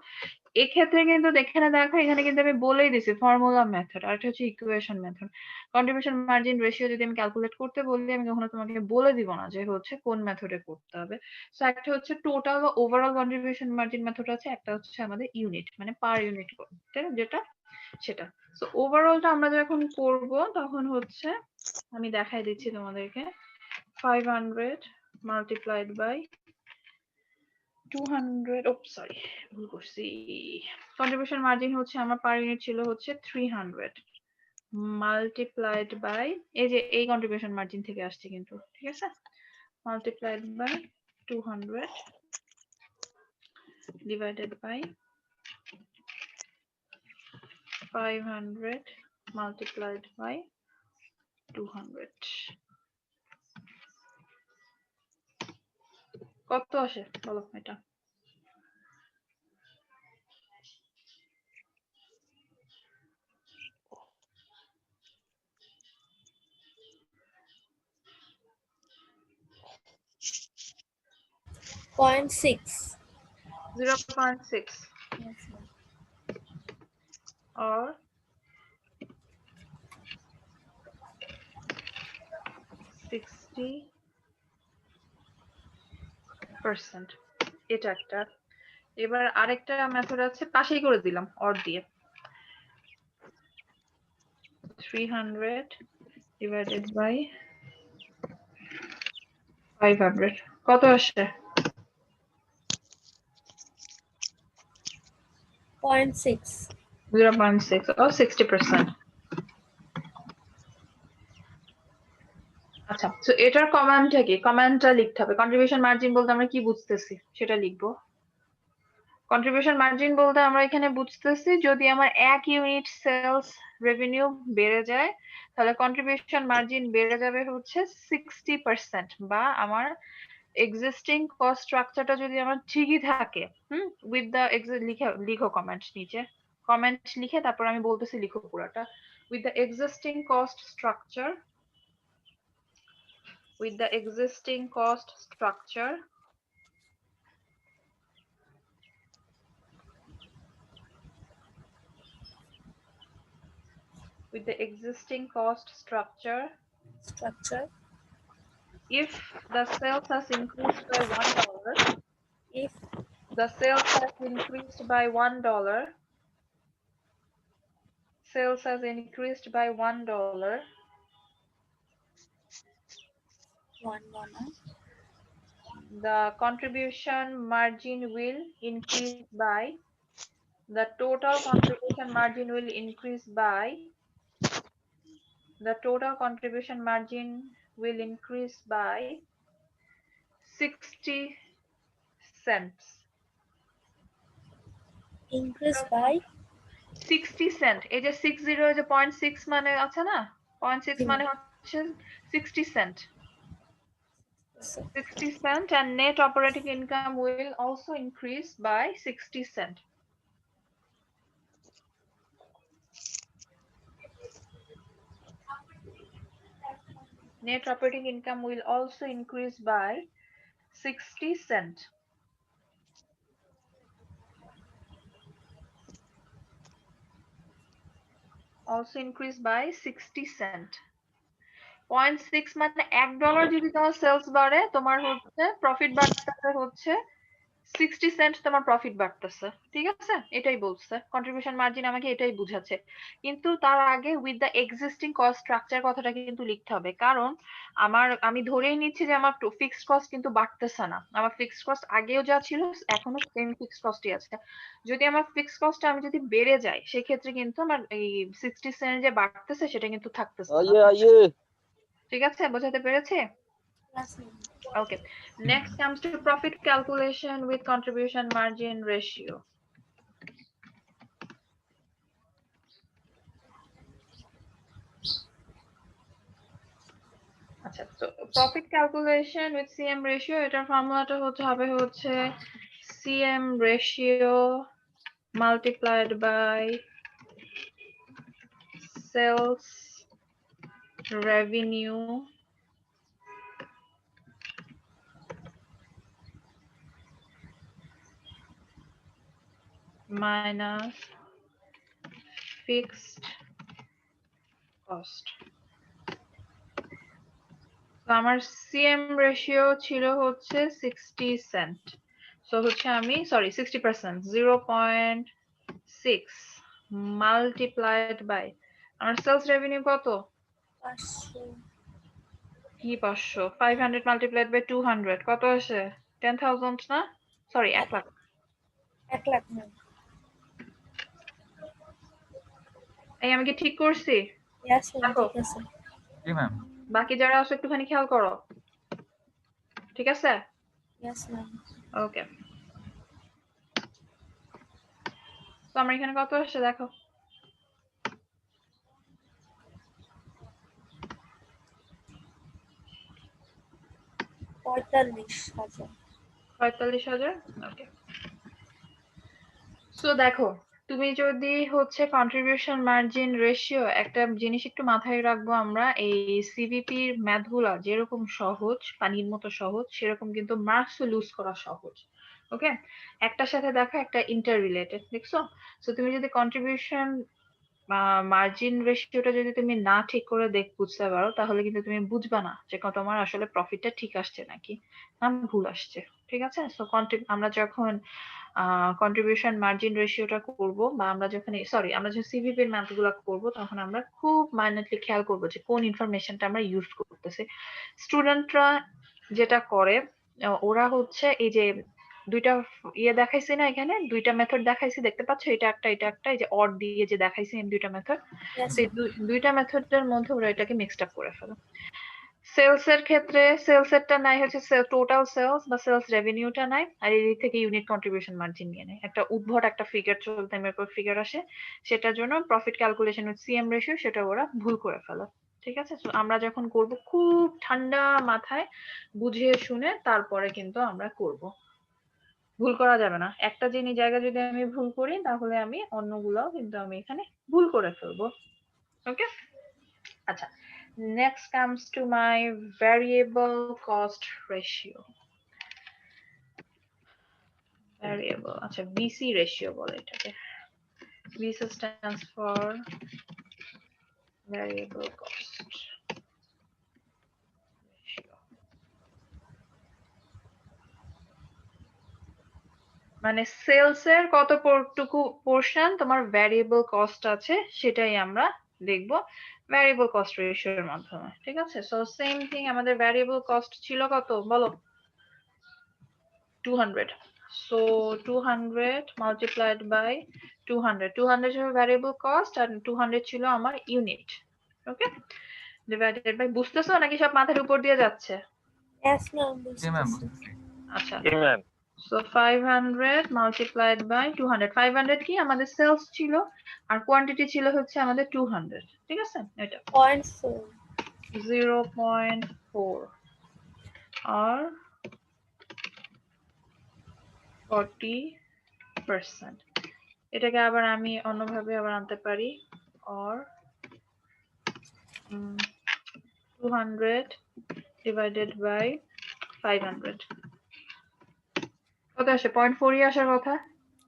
এক্ষেত্রে কিন্তু এখানে দেখো, এখানে কিন্তু আমি বলেই দিছি ফর্মুলা মেথড আর এটা হচ্ছে equation method. Contribution margin ratio যদি আমি ক্যালকুলেট করতে বলি আমি কখনো তোমাকে বলে দিব না যে হচ্ছে কোন মেথডে করতে হবে। সো একটা হচ্ছে টোটাল বা ওভারঅল কন্ট্রিবিউশন মার্জিন মেথড আছে, একটা হচ্ছে আমাদের ইউনিট মানে পার ইউনিট যেটা সেটা। সো ওভারঅলটা আমরা যখন করব তখন হচ্ছে আমি দেখাই দিচ্ছি তোমাদেরকে 500 মাল্টিপ্লাইড বাই 200, ও সরি ভুল করছি, কন্ট্রিবিউশন মার্জিন হচ্ছে আমার পার ইউনিট ছিল হচ্ছে 300 মাল্টিপ্লাইড বাই এই যে এই কন্ট্রিবিউশন মার্জিন থেকে আসছে কিন্তু, ঠিক আছে, multiplied by 200 divided by 500 multiplied by 200 কত আসে বলো এটা? পয়েন্ট 6 0.6 or 60%, এটা একটা। এবার আরেকটা মেথড আছে, পাশেই করে দিলাম অর দিয়ে, 300 divided by 500 কত আসে? 0.6 0.6 or 60%। আচ্ছা, তো এটার কমান্ডটা কি? কমান্ডটা লিখতে হবে। কন্ট্রিবিউশন মার্জিন বলতে আমরা কি বুঝতেছি সেটা লিখবো। কন্ট্রিবিউশন মার্জিন বলতে আমরা এখানে বুঝতেছি যদি আমার 1 ইউনিট সেলস রেভিনিউ বেড়ে যায় তাহলে কন্ট্রিবিউশন মার্জিন বেড়ে যাবে হচ্ছে 60%, বা আমার এক্সিস্টিং কস্ট স্ট্রাকচারটা যদি আমার ঠিকই থাকে, উইথ দ্য লিখো কমেন্ট নিচে, কমেন্ট লিখে তারপর আমি বলতেছি লিখো পুরাটা, with the existing cost structure, with the existing cost structure with the existing cost structure if the sales has increased by $1, if the sales has increased by $1, sales has increased by $1, the contribution margin will increase by, the total contribution margin will increase by, the total contribution margin will increase by 60 cents. increase by 60 Saint, এই যে 60 এই যে 0.6 মানে আছে না, 0.6 মানে হচ্ছে 60 Saint, 60 cent, and net operating income will also increase by 60 cent. Net operating income will also increase by 60 cent. Also increase by 60 cent. 0.6 মানে $1 যদি তোমার সেলস বাড়ে তোমার হচ্ছে প্রফিট বাড়তে হচ্ছে 60 সেন্ট তোমার প্রফিট বাড়তেছে, ঠিক আছে, এটাই বলছে কন্ট্রিবিউশন মার্জিন, আমাকে এটাই বুঝাচ্ছে। কিন্তু তার আগে with the existing cost structure কথাটা কিন্তু লিখতে হবে, কারণ আমি ধরেই নিচ্ছি যে আমার ফিক্সড কস্ট কিন্তু বাড়তেছে না, আমার ফিক্সড কস্ট আগেও যা ছিল এখনো সেম ফিক্সড কস্টই আছে। যদি আমার ফিক্সড কস্ট আমি যদি বেড়ে যাই সেক্ষেত্রে কিন্তু আমার এই 60 সেন্ট যে বাড়তেছে সেটা কিন্তু থাকতেছে না। ঠিক আছে, বোঝাতে পেরেছি? Yes, ma'am. Okay. Next comes to profit calculation with contribution margin ratio. আচ্ছা, তো profit calculation with CM ratio, এটার ফর্মুলাটা হচ্ছে CM ratio multiplied by sales revenue minus fixed cost. তো আমার সিএম রেশিও ছিল হচ্ছে 60 সেন্ট, সো হচ্ছে আমি 60%, 0.6 মাল্টিপ্লাইড বাই আমার সেলস রেভিনিউ কত, 500, কি 500, 500 মাল্টিপ্লাইড বাই 200 কত আসে, 10,000 না, 1 লাখ। 1 lakh, ma'am. এই আমি কি ঠিক করছি? Yes, ma'am. দেখো ঠিক আছে। জি ম্যাম। বাকি যারা আছে একটুখানি খেয়াল করো, ঠিক আছে? Yes, ma'am. ওকে, তো আমার এখানে কত আসছে দেখো, 45,000। 45,000। ওকে, সো দেখো, তুমি যদি হচ্ছে কন্ট্রিবিউশন মার্জিন রেশিও, একটা জিনিস একটু মাথায় রাখবো আমরা, এই সিভিপির ম্যাথ গুলা যেরকম সহজ, পানির মতো সহজ, সেরকম কিন্তু মার্কস লুজ করা সহজ। ওকে, একটার সাথে দেখো একটা ইন্টার রিলেটেড, দেখছো? সো তুমি যদি কন্ট্রিবিউশন মার্জিন রেশিওটা যদি তুমি না ঠিক করে বুঝতে পারো, তাহলে কিন্তু তুমি বুঝবা না যে তোমার আসলে প্রফিটটা ঠিক আসছে নাকি না ভুল আসছে। ঠিক আছে, সো আমরা যখন কন্ট্রিবিউশন মার্জিন রেশিওটা করব, বা আমরা যখন আমরা যখন সিভিপি এর ম্যাথ গুলা করবো, তখন আমরা খুব মাইন্যুটলি খেয়াল করবো যে কোন ইনফরমেশনটা আমরা ইউজ করতেছি। স্টুডেন্টরা যেটা করে, ওরা হচ্ছে এই যে দুইটা দেখাইছি না, এখানে দুইটা মেথড দেখাইছি, দেখতে পাচ্ছ, এটা একটা এই যে অর দিয়ে যে দেখাইছি আমি দুইটা মেথড, Yes, সেই ma'am. দুইটা মেথডের মধ্যে ওরা এটাকে মিক্সড আপ করে ফেলে। সেলস এর ক্ষেত্রে সেলস এরটা নাই হচ্ছে টোটাল সেলস বা সেলস রেভিনিউটা নাই, আর এই থেকে ইউনিট কন্ট্রিবিউশন মার্জিন নিয়ে নেয়, একটা উদ্ভট একটা ফিগার চলতে ফিগার আসে, সেটার জন্য profit calculation with CM ratio সেটা ওরা ভুল করে ফেলে। ঠিক আছে, তো আমরা যখন করব খুব ঠান্ডা মাথায় বুঝিয়ে শুনে তারপরে কিন্তু আমরা করব, ভুল করা যাবে না। একটা জায়গায় যদি আমি ভুল করি, তাহলে আমি অন্যগুলোও কিন্তু আমি এখানে ভুল করে ফেলবো। ওকে, আচ্ছা, next comes to my variable cost ratio. Variable, আচ্ছা, VC ratio বলে এটাকে। VC stands for variable cost ratio. মানে সেলস এর কতটুকু পোর্শন তোমার ভ্যারিয়েবল কস্ট আছে, সেটাই আমরা দেখব ভ্যারিয়েবল কস্ট রেশিওর মাধ্যমে। ঠিক আছে, সো সেম থিং, আমাদের ভ্যারিয়েবল কস্ট ছিল কত বলো, 200, so 200 multiplied by 200 ছিল ভ্যারিয়েবল কস্ট, আর 200 ছিল আমার ইউনিট। ওকে, ডিভাইডেড বাই, বুঝতেছো নাকি সব মাথার উপর দিয়ে যাচ্ছে? Yes, ma'am. জি ম্যাম বুঝতেছি। বুঝতেছি। আচ্ছা, জি ম্যাম। so 500 multiplied by 200, 500 কি আমাদের সেলস ছিল, আর কোয়ান্টিটি ছিল হচ্ছে আমাদের 200। ঠিক আছে, এটা 0.4. 0.4 আর 40%। এটাকে আবার আমি অন্যভাবে আবার আনতে পারি, or 200 divided by 500 কত আসে, 0.4 আসার কথা।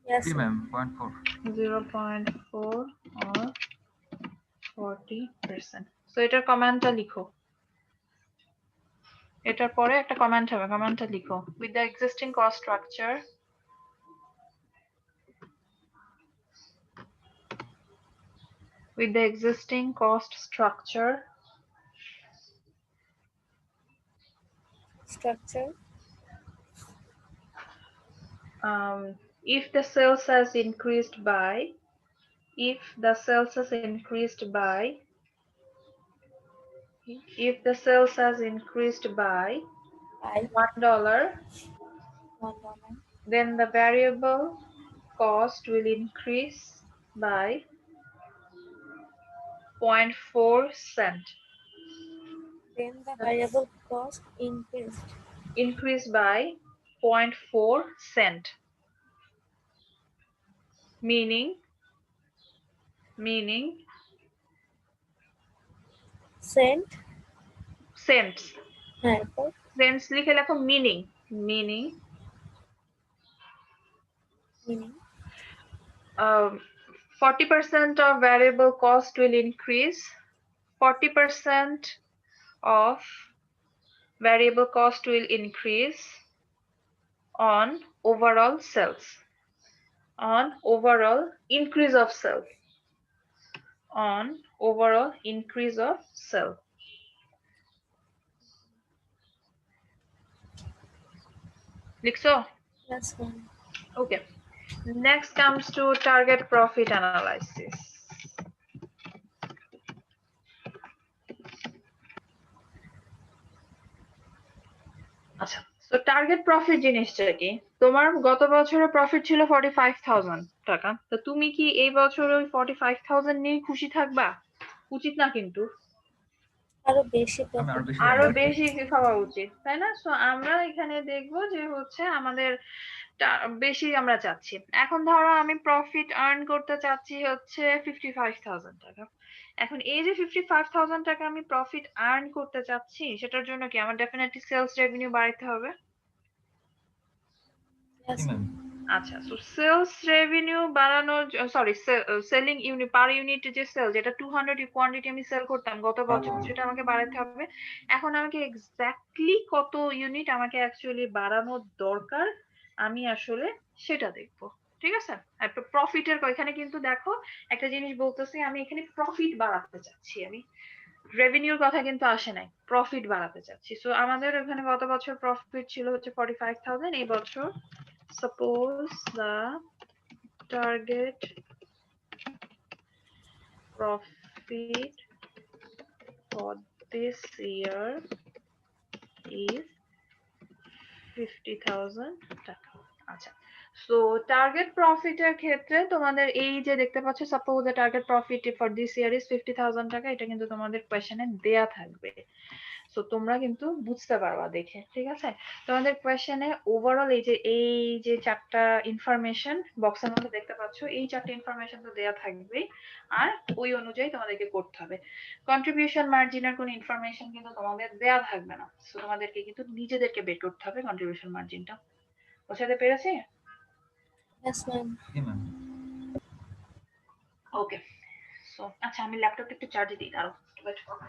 Yes, G ma'am. Ma'am 0.4। 0.4 or 40%। So এটার কমান্ডটা লিখো, এটার পরে একটা কমেন্ট হবে, কমেন্টটা লিখো, with the existing cost structure with the existing cost structure if the sales has increased by if the sales has increased by $1, then the variable cost will increase by 0.4 cent. Then the variable cost Increase by 0.4 cent. Meaning cents. Cents লিখে লেখো meaning 40% of variable cost will increase. 40% of variable cost will increase on overall sales. On overall increase of sales. On overall increase of sales. লিখছো? Yes, ma'am. Okay. Next comes to target profit analysis. আচ্ছা, তো target profit জিনিসটা কি? তোমার গত বছরের profit ছিল 45,000 টাকা, তো তুমি কি এই বছর ওই 45,000 নিয়ে খুশি থাকবা? উচিত না কিন্তু, আরো বেশি খাওয়া উচিত, তাই না? সো আমরা এখানে দেখবো যে হচ্ছে আমাদের বেশি আমরা চাচ্ছি। এখন ধরো আমি প্রফিট আর্ন করতে চাচ্ছি হচ্ছে 55,000 টাকা। এখন এই যে 55,000 টাকা আমি প্রফিট আর্ন করতে চাচ্ছি, সেটার জন্য কি আমার ডেফিনেটলি সেলস রেভিনিউ বাড়াইতে হবে। আচ্ছা, সো সেলস রেভিনিউ বাড়ানোর সেলিং ইউনিট পার ইউনিট যে সেল, যেটা 200 কোয়ান্টিটি আমি সেল করতাম গত বছর, সেটা আমাকে বাড়াতে হবে। এখন আমাকে এক্স্যাক্টলি কত ইউনিট আমাকে অ্যাকচুয়ালি বাড়ানোর দরকার, আমি আসলে সেটা দেখবো। ঠিক আছে, একটা প্রফিটের এখানে কিন্তু দেখো একটা জিনিস বলতেছি, আমি এখানে প্রফিট বাড়াতে চাচ্ছি, আমি রেভিনিউর কথা কিন্তু আসে নাই, প্রফিট বাড়াতে চাচ্ছি। সো আমাদের এখানে গত বছর প্রফিট ছিল হচ্ছে 45,000, এই বছর suppose the target profit for this year is 50,000 টাকা। আচ্ছা, সো টার্গেট প্রফিটের ক্ষেত্রে তোমাদের এই যে দেখতে পাচ্ছ, suppose the target profit for this year is 50,000 টাকা, এটা কিন্তু তোমাদের কোয়েশ্চেনে দেয়া থাকবে। সো তোমরা কিন্তু বুঝতে পারবা দেখে, ঠিক আছে? তোমাদের কোয়েশ্চেনে ওভারঅল এই যে চারটা ইনফরমেশন বক্সের মধ্যে দেখতে পাচ্ছ, এই চারটা ইনফরমেশন তো দেয়া থাকবে, আর ওই অনুযায়ী তোমাদেরকে করতে হবে। কন্ট্রিবিউশন মার্জিনের কোনো ইনফরমেশন কিন্তু তোমাদের দেয়া থাকবে না, সো তোমাদেরকে কিন্তু নিজেদেরকে বের করতে হবে কন্ট্রিবিউশন মার্জিনটা। বোঝাতে পেরেছি? Yes, ma'am. ওকে, সো আচ্ছা আমি ল্যাপটপটা একটু চার্জে দিই, দাঁড়াও ওয়েট করো।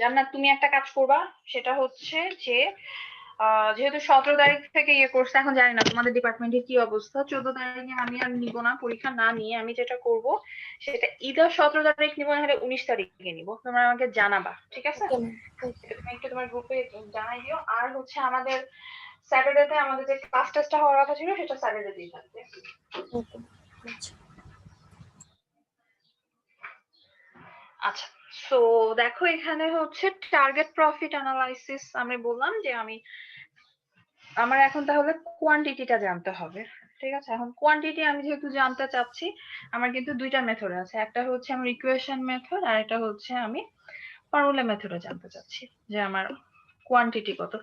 জান্নাত, তুমি একটা কাজ করবা, সেটা হচ্ছে যে যেহেতু 17 তারিখ থেকে ইয়ে করছে, এখন জানি না তোমাদের ডিপার্টমেন্টের কি অবস্থা। 14 তারিখে আমি আর নিব না, পরীক্ষা না নিয়ে আমি যেটা করব সেটা ইদার 17 তারিখ নিব, নাহলে 19 তারিখে নিব। তোমরা আমাকে জানাবা, ঠিক আছে? তুমি একটু তোমার গ্রুপে জানাই দিও। আর হচ্ছে আমাদের স্যাটারডেতে আমাদের যে ক্লাস টেস্টটা হওয়ার কথা ছিল, সেটা স্যাটারডেতেই থাকবে। আচ্ছা, সো দেখো এখানে হচ্ছে টার্গেট প্রফিট অ্যানালাইসিস। আমি বললাম যে আমার এখন তাহলে কোয়ান্টিটিটা জানতে হবে, ঠিক আছে? এখন কোয়ান্টিটি আমি যেহেতু জানতে চাচ্ছি, আমার কিন্তু দুইটা মেথড আছে, একটা হচ্ছে আমার ইকুয়েশন মেথড, আর একটা হচ্ছে আমি ফর্মুলা মেথডে জানতে চাচ্ছি যে আমার কোয়ান্টিটি কত।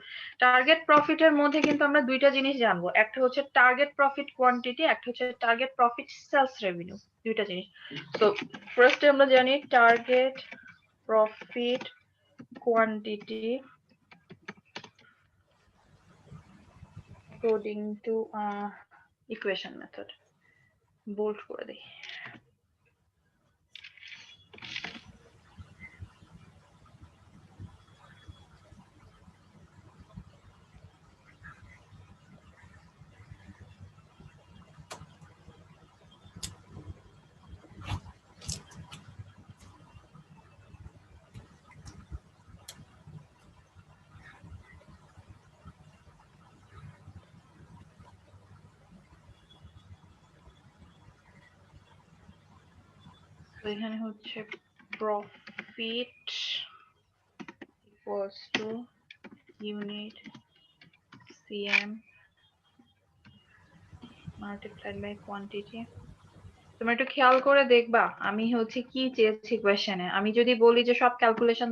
টার্গেট প্রফিটের মধ্যে কিন্তু আমরা দুইটা জিনিস জানবো, একটা হচ্ছে টার্গেট প্রফিট কোয়ান্টিটি, একটা হচ্ছে টার্গেট প্রফিট সেলস রেভিনিউ, দুইটা জিনিস। তো ফার্স্টে আমরা জানি target profit quantity according to equation method, bold করে দেই। তো এখানে হচ্ছে profit equals to unit CM multiplied by quantity. তুমি একটু খেয়াল করে দেখবা আমি হচ্ছে কি চেয়েছি কোয়েশ্চেনে। আমি যদি বলি যে সব ক্যালকুলেশন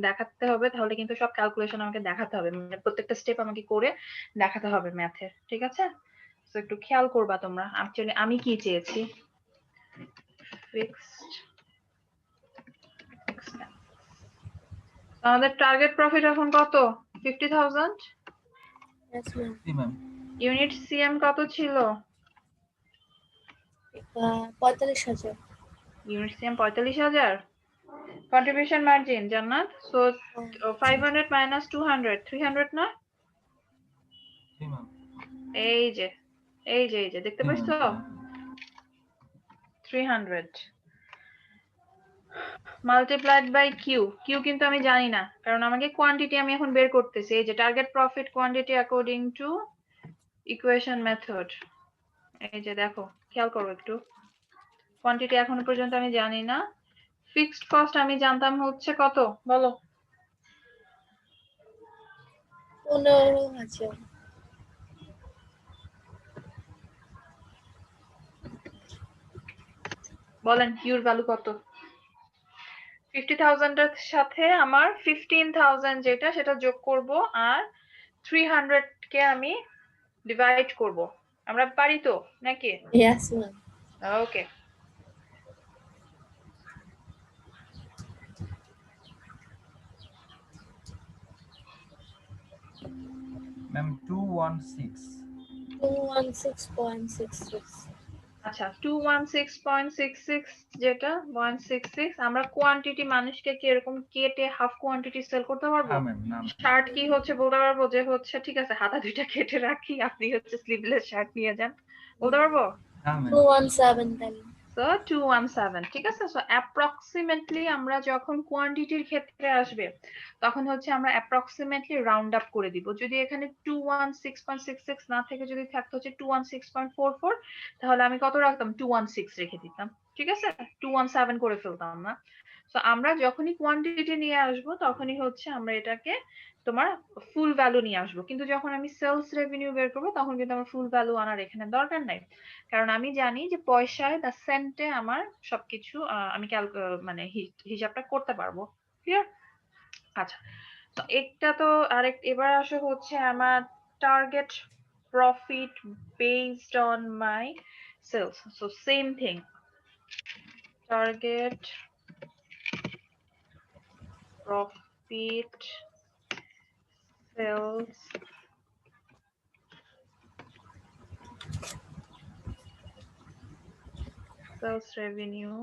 দেখাতে হবে, তাহলে কিন্তু সব ক্যালকুলেশন আমাকে দেখাতে হবে, মানে প্রত্যেকটা স্টেপ আমাকে করে দেখাতে হবে ম্যাথের, ঠিক আছে? তো একটু খেয়াল করবা তোমরা অ্যাকচুয়ালি আমি কি চেয়েছি। ফিক্সড এক্সপেন্স, আমাদের টার্গেট প্রফিট এখন কত? 50,000। Yes, ma'am. জি ম্যাম। ইউনিট সিএম কত ছিল? 45,000. Unit CM 45,000। কন্ট্রিবিউশন মার্জিন জান্নাত, সো 500 মাইনাস 200 300 না? জি ম্যাম। এই যে দেখতে জি পাচ্ছো? Ma'am. 300 multiplied by Q. Q কিন্তু আমি জানি না, কারণ আমাকে কোয়ান্টিটি আমি এখন বের করতেছি। এই যে target profit quantity according to equation method. এই যে দেখো, খেয়াল করো একটু, কোয়ান্টিটি এখনো পর্যন্ত আমি জানি না। ফিক্সড কস্ট আমি জানতাম হচ্ছে কত, বলো? 15,000. বলেন কিউর ভ্যালু কত? 50,000 এর সাথে আমার 15,000 যেটা সেটা যোগ করব, আর 300 কে আমি ডিভাইড করব। আমরা পারি তো নাকি? Yes, ma'am. ওকে। ম্যাম 216। 216.66. আচ্ছা 216.66 যেটা 166, আমরা কোয়ান্টিটি মানুষকে কি এরকম কেটে হাফ কোয়ান্টিটি সেল করতে পারবো? হ্যাঁ ম্যাম। না শার্ট কি হচ্ছে বলতে পারবো যে হচ্ছে ঠিক আছে হাতা দুইটা কেটে রাখি, আপনি হচ্ছে স্লিভলেস শার্ট নিয়ে যান, বলতে পারবো? হ্যাঁ ম্যাম। 217 then. সো 217, ঠিক আছে। সো অ্যাপ্রক্সিমেটলি আমরা যখন কোয়ান্টিটির ক্ষেত্রে আসবে, তখন হচ্ছে আমরা অ্যাপ্রক্সিমেটলি রাউন্ড আপ করে দিব। যদি এখানে 216.66 না থেকে যদি থাকতো হচ্ছে 216.44, তাহলে আমি কত রাখতাম? 216 রেখে দিতাম, ঠিক আছে? 217 করে ফেলতাম না। তো আমরা যখনই কোয়ান্টিটি নিয়ে আসবো, তখনই হচ্ছে আমরা এটাকে তোমার ফুল ভ্যালু নিয়ে আসবো। কিন্তু যখন আমি সেলস রেভিনিউ বের করবো, তখন কিন্তু আমার ফুল ভ্যালু আনার এখানে দরকার নাই, কারণ আমি জানি যে পয়সায় বা সেন্টে আমার সবকিছু আমি মানে হিসাবটা করতে পারবো। ক্লিয়ার? আচ্ছা, তো একটা তো আরেক, এবার আসে হচ্ছে আমার target profit based on my sales. So same thing, target profit sales revenue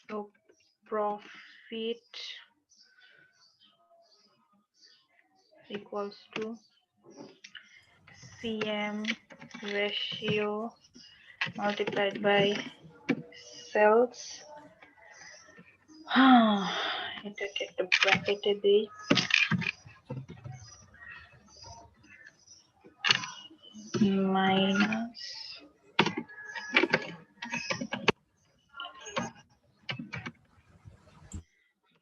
so profit equals to CM ratio multiplied by sales। এটাকে একটা ব্র্যাকেটে দেই, মাইনাস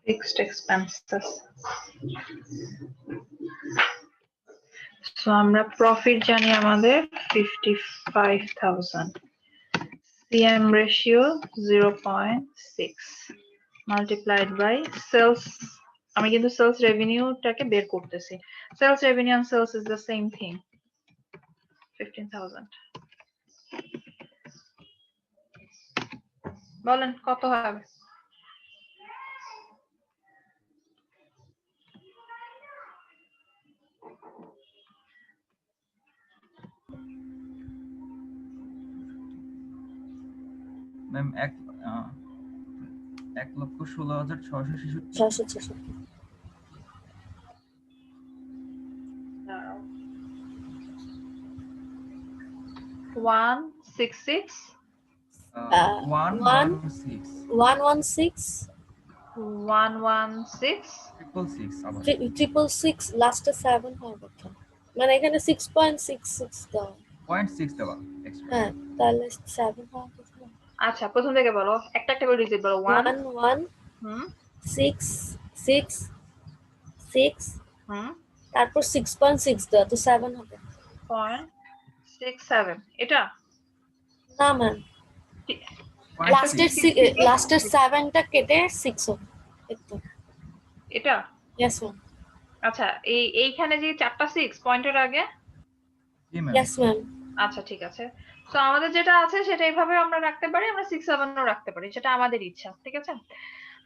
fixed expenses। সো আমরা প্রফিট জানি আমাদের 55,000, CM ratio 0.6 multiplied by sales। আমি কিন্তু sales রেভিনিউটাকে বের করতেছি। Sales revenue and sales is the same thing, 15,000। বলেন কত হবে? ম্যাম 1,16,666 666 দাঁড়াও। 166 116 116 116 666 আবার 666 লাস্টে 7 হয় কথা, মানে এখানে 6.66 দাও। 0.6 দেওয়া এক্সট্রা হ্যাঁ, তাহলে 7 হয় কথা। আচ্ছা প্রথম থেকে বলো, একটা একটা করে ডিজিট বলো। 1 1 1 হুম 6 6 6 হুম তারপর 6.6 দাও তো 7 হবে। 0.67 এটা না ম্যাম, একটা 0.6 লাস্টের 7টা কেটে 6 হবে একদম। এটা ইয়েস ম্যাম, আচ্ছা এইখানে যে 4টা 6 পয়েন্টের আগে। জি ম্যাম ইয়েস ম্যাম। আচ্ছা ঠিক আছে, তো আমাদের যেটা আছে সেটা এইভাবে আমরা রাখতে পারি, আমরা 6-7ও রাখতে পারি, সেটা আমাদের ইচ্ছা, ঠিক আছে।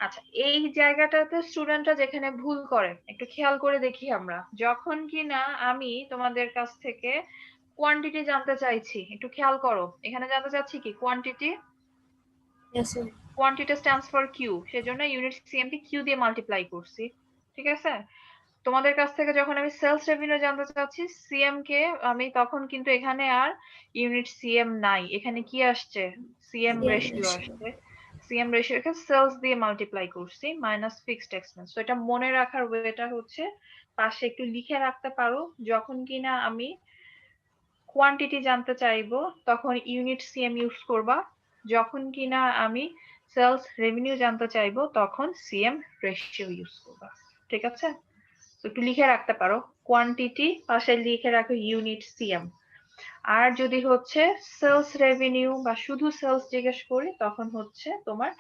আচ্ছা এই জায়গাটাতে স্টুডেন্টরা যেখানে ভুল করে একটু খেয়াল করে দেখি আমরা, যখন কি না আমি তোমাদের কাছ থেকে কোয়ান্টিটি জানতে চাইছি, একটু খেয়াল করো, এখানে জানতে চাচ্ছি কি quantity, yes ma'am. Quantity stands for Q, সেজন্য ইউনিট সিএম কে কিউ দিয়ে মাল্টিপ্লাই করছি, ঠিক আছে। তোমাদের কাছ থেকে যখন আমি সেলস রেভিনিউ জানতে চাচ্ছি সিএম কে, আমি তখন কিন্তু এখানে আর ইউনিট সিএম নাই, এখানে কি আসছে সিএম রেশিও আসছে, সিএম রেশিওকে সেলস দিয়ে মাল্টিপ্লাই করছি মাইনাস ফিক্সড এক্সপেন্স। তো এটা মনে রাখার ওয়েটা হচ্ছে পাশে একটু লিখে রাখতে পারো, যখন কিনা আমি কোয়ান্টিটি জানতে চাইবো তখন ইউনিট সিএম ইউজ করবা, যখন কিনা আমি সেলস রেভিনিউ জানতে চাইবো তখন সিএম রেশিও ইউজ করবা, ঠিক আছে। তো একটু লিখে রাখতে পারো, কোয়ান্টিটি পাশে লিখে রাখো ইউনিট সিএম। আর যদি হচ্ছে সেলস রেভিনিউ বা শুধু সেলস জিজ্ঞেস করি তখন হচ্ছে তোমার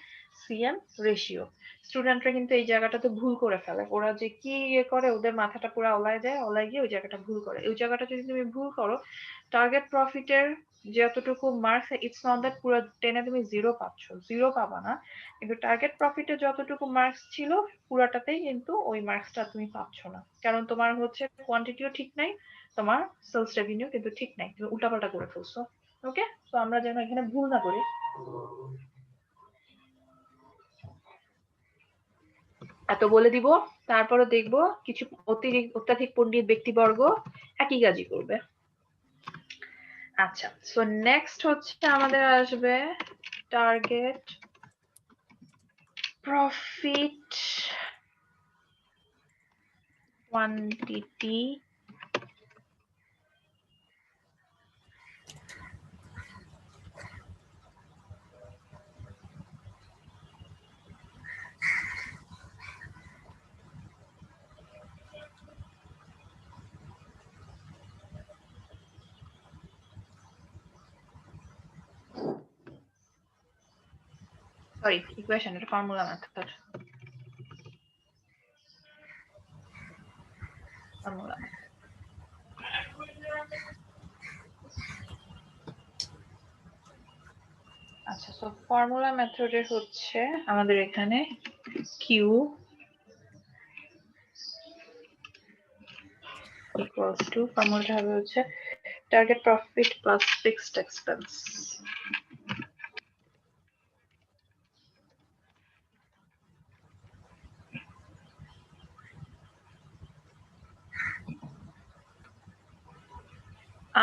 সিএম রেশিও। স্টুডেন্টরা কিন্তু এই জায়গাটাতে ভুল করে ফেলে, ওরা যে কি ইয়ে করে ওদের মাথাটা পুরো ওলায় যায়, ওলায় গিয়ে ওই জায়গাটা ভুল করে। ওই জায়গাটা যদি তুমি ভুল করো, টার্গেট প্রফিটের যতটুকু মার্কস, ইটস নট দ্যাট পুরো টেনে তুমি জিরো পাচ্ছ, জিরো পাবা না, কিন্তু টার্গেট প্রফিটে যতটুকু মার্কস ছিল পুরাটাতেই কিন্তু ওই মার্কসটা তুমি পাচ্ছ না, কারণ তোমার হচ্ছে কোয়ান্টিটিও ঠিক নাই, তোমার সেলস রেভিনিউ কিন্তু ঠিক নাই, তুমি উল্টাপাল্টা করে ফেলছো। ওকে, তো আমরা যেন এখানে ভুল না করি। এত বলে দিব, তারপরে দেখবো কিছু অত্যাধিক পণ্ডিত ব্যক্তিবর্গ একই কাজই করবে। আচ্ছা, সো নেক্সট হচ্ছে আমাদের আসবে target profit quantity sorry equation, এটা ফর্মুলা মেথড, ফর্মুলা। আচ্ছা, সো ফর্মুলা মেথডের হচ্ছে আমাদের এখানে কিউ ইকুয়ালস টু, ফর্মুলাটা হবে হচ্ছে target profit plus fixed expense.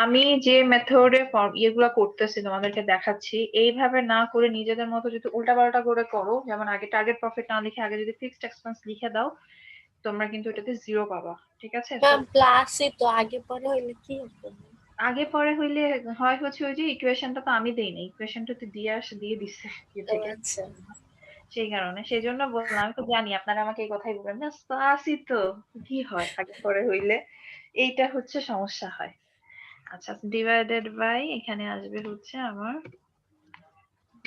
আমি যে মেথডে ইয়েগুলা করতেছি তোমাদেরকে দেখাচ্ছি, এইভাবে না করে নিজেদের মতো যদি উল্টাপাল্টা করে করো, যেমন আগে টার্গেট প্রফিট না লিখে আগে যদি ফিক্সড এক্সপেন্স লিখে দাও, তোমরা কিন্তু এটাতে জিরো পাবা, ঠিক আছে। ম্যাম প্লাসই তো আগে পরে হইলে কি হবে? আগে পরে হইলে হয় হচ্ছে ওই যে ইকুয়েশনটা তো আমি দেই না, ইকুয়েশনটা তো দিয়ে দিচ্ছে ইয়ে থেকে, আচ্ছা, সেই কারণে সেই জন্য বললাম, আমি তো জানি আপনারা আমাকে এই কথাই বলবেন না, ক্লাসই তো কি হয় আগে পরে হইলে, এইটা হচ্ছে সমস্যা হয়। আচ্ছা, ডিভাইডেড বাই এখানে আসবে হচ্ছে আমার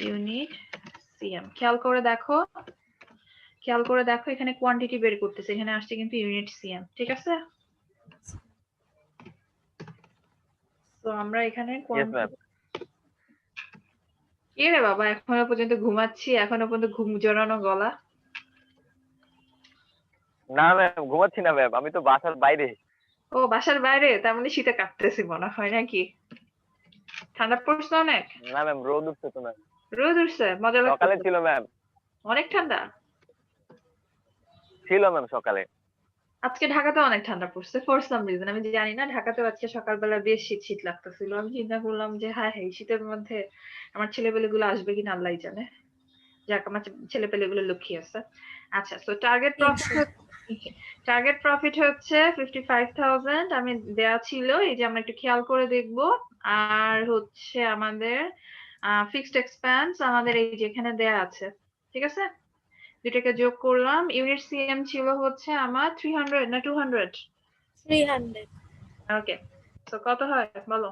ইউনিট সিএম। খেয়াল করে দেখো, খেয়াল করে দেখো, এখানে কোয়ান্টিটি বের করতেছে, এখানে আসছে কিন্তু ইউনিট সিএম, ঠিক আছে। তো আমরা এখানে ইয়েস ম্যাম। কি রে বাবা, এখনো পর্যন্ত ঘুমাচ্ছি, এখনো পর্যন্ত ঘুম জড়ানো গলা। না ম্যাম, ঘুমাচ্ছি না ম্যাম, আমি তো বাসার বাইরে। ও বাসার বাইরে, তার মানে শীতে কাঁপতেছি মনে হয় নাকি? ঠান্ডা পড়ছে অনেক? না ম্যাম, রোদ উঠছে তো ম্যাম। রোদ উঠছে, মজা সকালে লাগতেছে। ছিল ম্যাম। ও অনেক ঠান্ডা। ছিল ম্যাম সকালে। আজকে ঢাকাতে অনেক ঠান্ডা পড়ছে ফর সাম রিজন, আমি জানি না। ঢাকাতে আজকে সকালবেলা বেশ শীত শীত লাগতেছিল। আমি চিন্তা করলাম যে হ্যাঁ হ্যাঁ, এই শীতের মধ্যে আমার ছেলেপেলেগুলো আসবে কিনা আল্লাহই জানে। যাক, আমার ছেলেপেলেগুলো লক্ষ্মী আছে। আচ্ছা, তো টার্গেট প্রফিট হচ্ছে 55,000 আমি দেয়া ছিল, এই যে আমরা একটু খেয়াল করে দেখবো। আর হচ্ছে আমাদের ফিক্সড এক্সপেন্স আমাদের এই যে এখানে দেয়া আছে, ঠিক আছে। দুটাকে যোগ করলাম। ইউনিট সিএম ছিল হচ্ছে আমার 300 না 200? 300 ওকে, তো কত হয় বলো?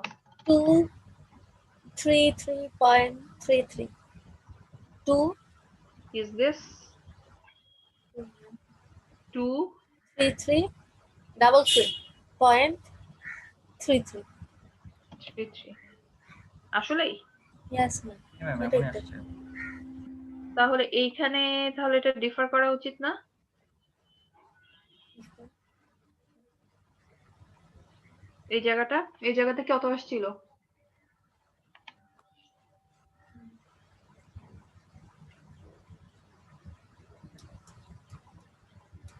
233.33 2 ইজ দিস 2 33 33.33 3 আসলেই? yes ma'am হ্যাঁ ম্যাম এটাই এখনই তো। আসছে। তাহলে এইখানে তাহলে এটা ডিফার করা উচিত না? এই জায়গাটা কত আসছিল?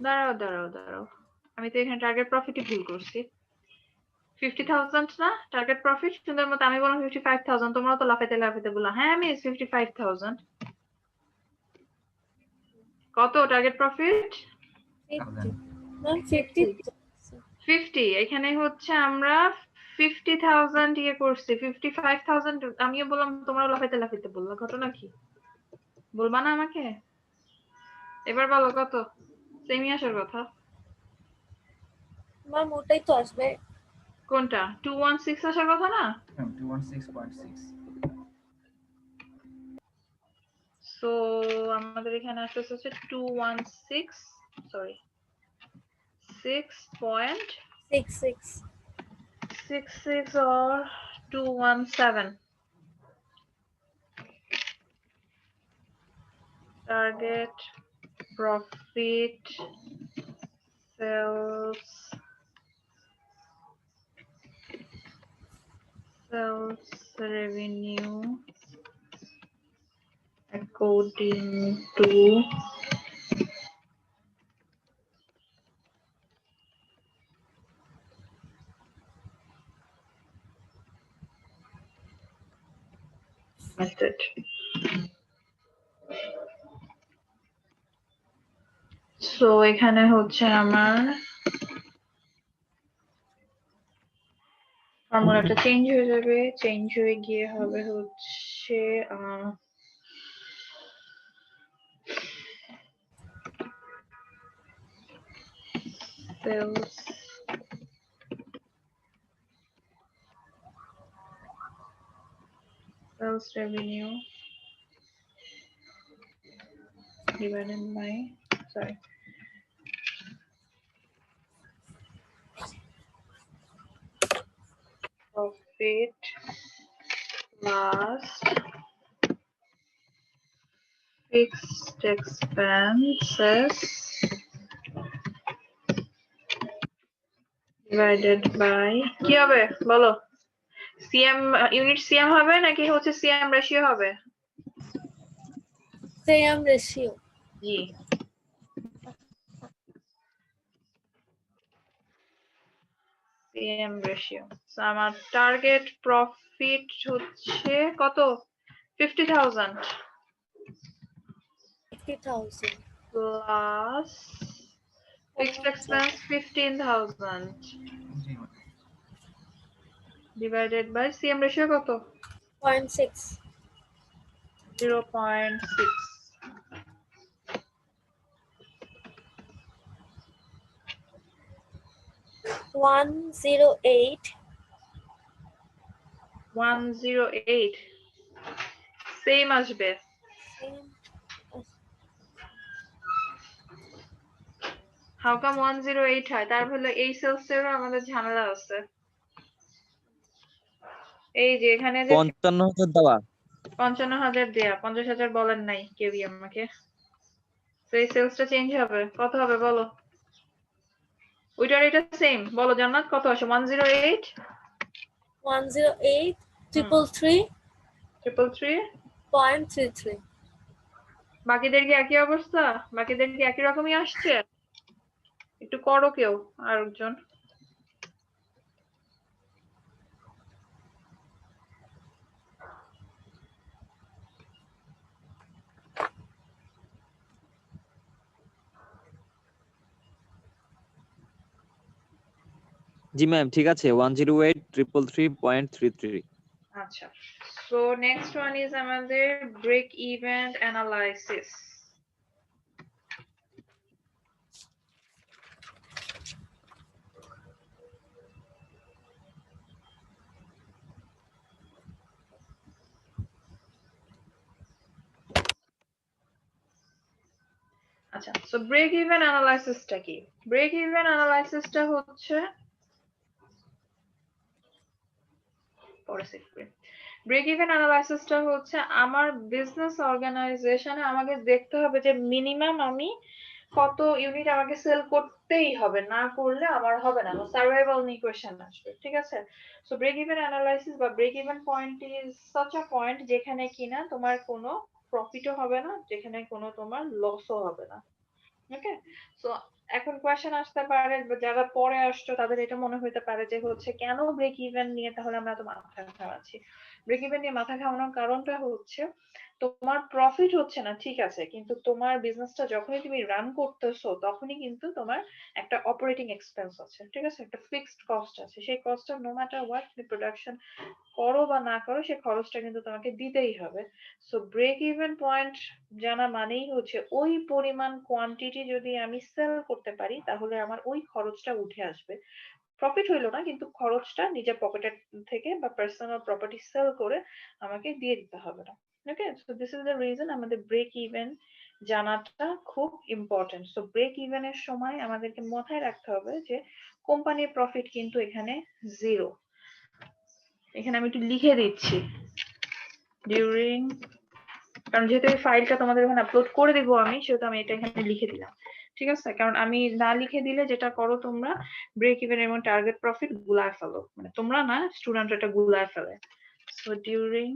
দাঁড়াও, আমি তো এখানে টার্গেট প্রফিটই ভুল করছি। 50,000 না টার্গেট প্রফিট? সুন্দর মতো আমি বললাম 55,000, তোমরা তো লাফাইতে বললা হ্যাঁ আমি 55,000। কত টার্গেট প্রফিট? 50 ma'am 50 50। এখানে হচ্ছে আমরা 50,000 ইয়ে করছি, 55,000 আমিও বললাম, তোমরা লাফাইতে বললা। ঘটনা কি বলবা না আমাকে? এবার বলো কত? সেমি আসার কথা। ma'am ওটাই তো আসবে। কোনটা? 216 আসার কথা না? ম্যাম 216.6 সো আমাদের এখানে আসছে হচ্ছে 216, sorry 6.66 66 or 217. Target profit sales revenue according to method. So এখানে হচ্ছে আমার ফর্মুলাটা চেঞ্জ হয়ে যাবে, চেঞ্জ হয়ে গিয়ে হবে হচ্ছে sales revenue divided by, sorry, profit plus fixed expenses divided by কি হবে বলো? সিএম ইউনিট সিএম হবে নাকি হচ্ছে সিএম রেশিও হবে? same ratio জি, সিএম রেশিও। সো আমার টার্গেট প্রফিট হচ্ছে কত? 50,000 50,000 plus fixed expense 15,000 G ma'am divided by CM ratio কত? 0.6 0.6। 108 108 সেম আসবে। হাউ কাম 108 হয়? তার হলো এই সেলস এরও আমাদের ঝামেলা আছে। এই যে এখানে যে 55,000 দেওয়া 55,000 দেয়া, 50,000 বলেন নাই কেউই আমাকে। তো এই সেলসটা চেঞ্জ হবে, কত হবে বলো? ওইটার এটা সেম, বলো জান্নাত কত আসে? 108 108 333.33 333 বাকিদের কি একই অবস্থা? বাকিদের কি একই রকমই আসছে? একটু করো কেউ আরেকজন। জি ম্যাম, ঠিক আছে। 108,333.33। আচ্ছা, সো নেক্সট ওয়ান ইজ আমাদের ব্রেক ইভেন অ্যানালাইসিস। আচ্ছা, সো ব্রেক ইভেন অ্যানালাইসিসটা কি? ব্রেক ইভেন অ্যানালাইসিসটা হচ্ছে ব্রেক ইভেন অ্যানালাইসিসটা হচ্ছে আমার বিজনেস অর্গানাইজেশনে আমাকে দেখতে হবে যে মিনিমাম আমি কত ইউনিট আমাকে সেল করতেই হবে, না করলে আমার হবে না, সার্ভাইভাল ইকুয়েশন আসবে, ঠিক আছে? সো ব্রেক ইভেন অ্যানালাইসিস বা break even point is such a point যেখানে কিনা তোমার কোনো প্রফিটও হবে না, যেখানে কোনো তোমার লসও হবে না। ওকে, সো এখন কোয়েশ্চেন আসতে পারে যারা পরে আসছো তাদের এটা মনে হইতে পারে যে হচ্ছে কেন ব্রেক ইভেন নিয়ে তাহলে আমরা তো মাথা ঘামাচ্ছি। ব্রেক ইভেন নিয়ে মাথা ঘামানোর কারণটা হচ্ছে তোমার প্রফিট হচ্ছে না, ঠিক আছে, কিন্তু তোমার বিজনেসটা যখনই তুমি রান করতেছো তখনই কিন্তু তোমার একটা অপারেটিং এক্সপেন্স আছে, ঠিক আছে, একটা ফিক্সড কস্ট আছে। সেই কস্টটা নো ম্যাটার হোয়াট তুমি প্রোডাকশন করো বা না করো সেই খরচটা কিন্তু তোমাকে দিতেই হবে। সো ব্রেক ইভেন পয়েন্ট জানা মানেই হচ্ছে ওই পরিমাণ কোয়ান্টিটি যদি আমি সেল করতে পারি তাহলে আমার ওই খরচটা উঠে আসবে। প্রফিট হইলো না, কিন্তু খরচটা নিজের পকেটের থেকে বা পার্সোনাল প্রপার্টি সেল করে আমাকে দিয়ে দিতে হবে না। Okay, so this is the reason আমাদের ব্রেক ইভেন জানাটা খুব ইম্পর্টেন্ট। সো ব্রেক ইভেনের সময় আমাদেরকে মাথায় রাখতে হবে যে কোম্পানির প্রফিট কিন্তু এখানে জিরো। এখানে আমি একটু লিখে দিচ্ছি ডিউরিং, কারণ যেহেতু এই ফাইলটা তোমাদের এখানে আপলোড করে দেবো আমি, সেহেতু আমি এটা এখানে লিখে দিলাম, ঠিক আছে? কারণ আমি না লিখে দিলে যেটা করো তোমরা ব্রেক ইভেন এবং টার্গেট প্রফিট গুলায় ফেলো, মানে তোমরা না, স্টুডেন্ট এটা গুলায় ফেলে। সো ডিউরিং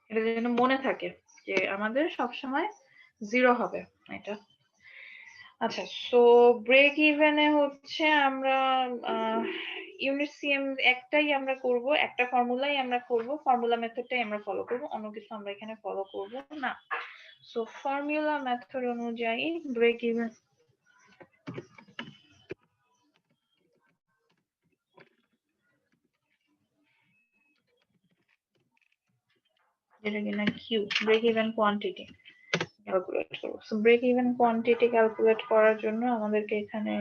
এটা যেন মনে থাকে যে আমাদের সবসময় জিরো হবে এটা। আচ্ছা, সো ব্রেক ইভেনে হচ্ছে আমরা ইউনিট সিএম একটাই আমরা করব, একটা ফর্মুলাই আমরা করব, ফর্মুলা মেথডটাই আমরা ফলো করব, অন্য কিছু আমরা এখানে ফলো করব না। সো ফর্মুলা মেথড অনুযায়ী ব্রেক ইভেন যেটা কিনা Q, break even quantity calculate করব। So break even quantity calculate করার জন্য আমাদেরকে এখানে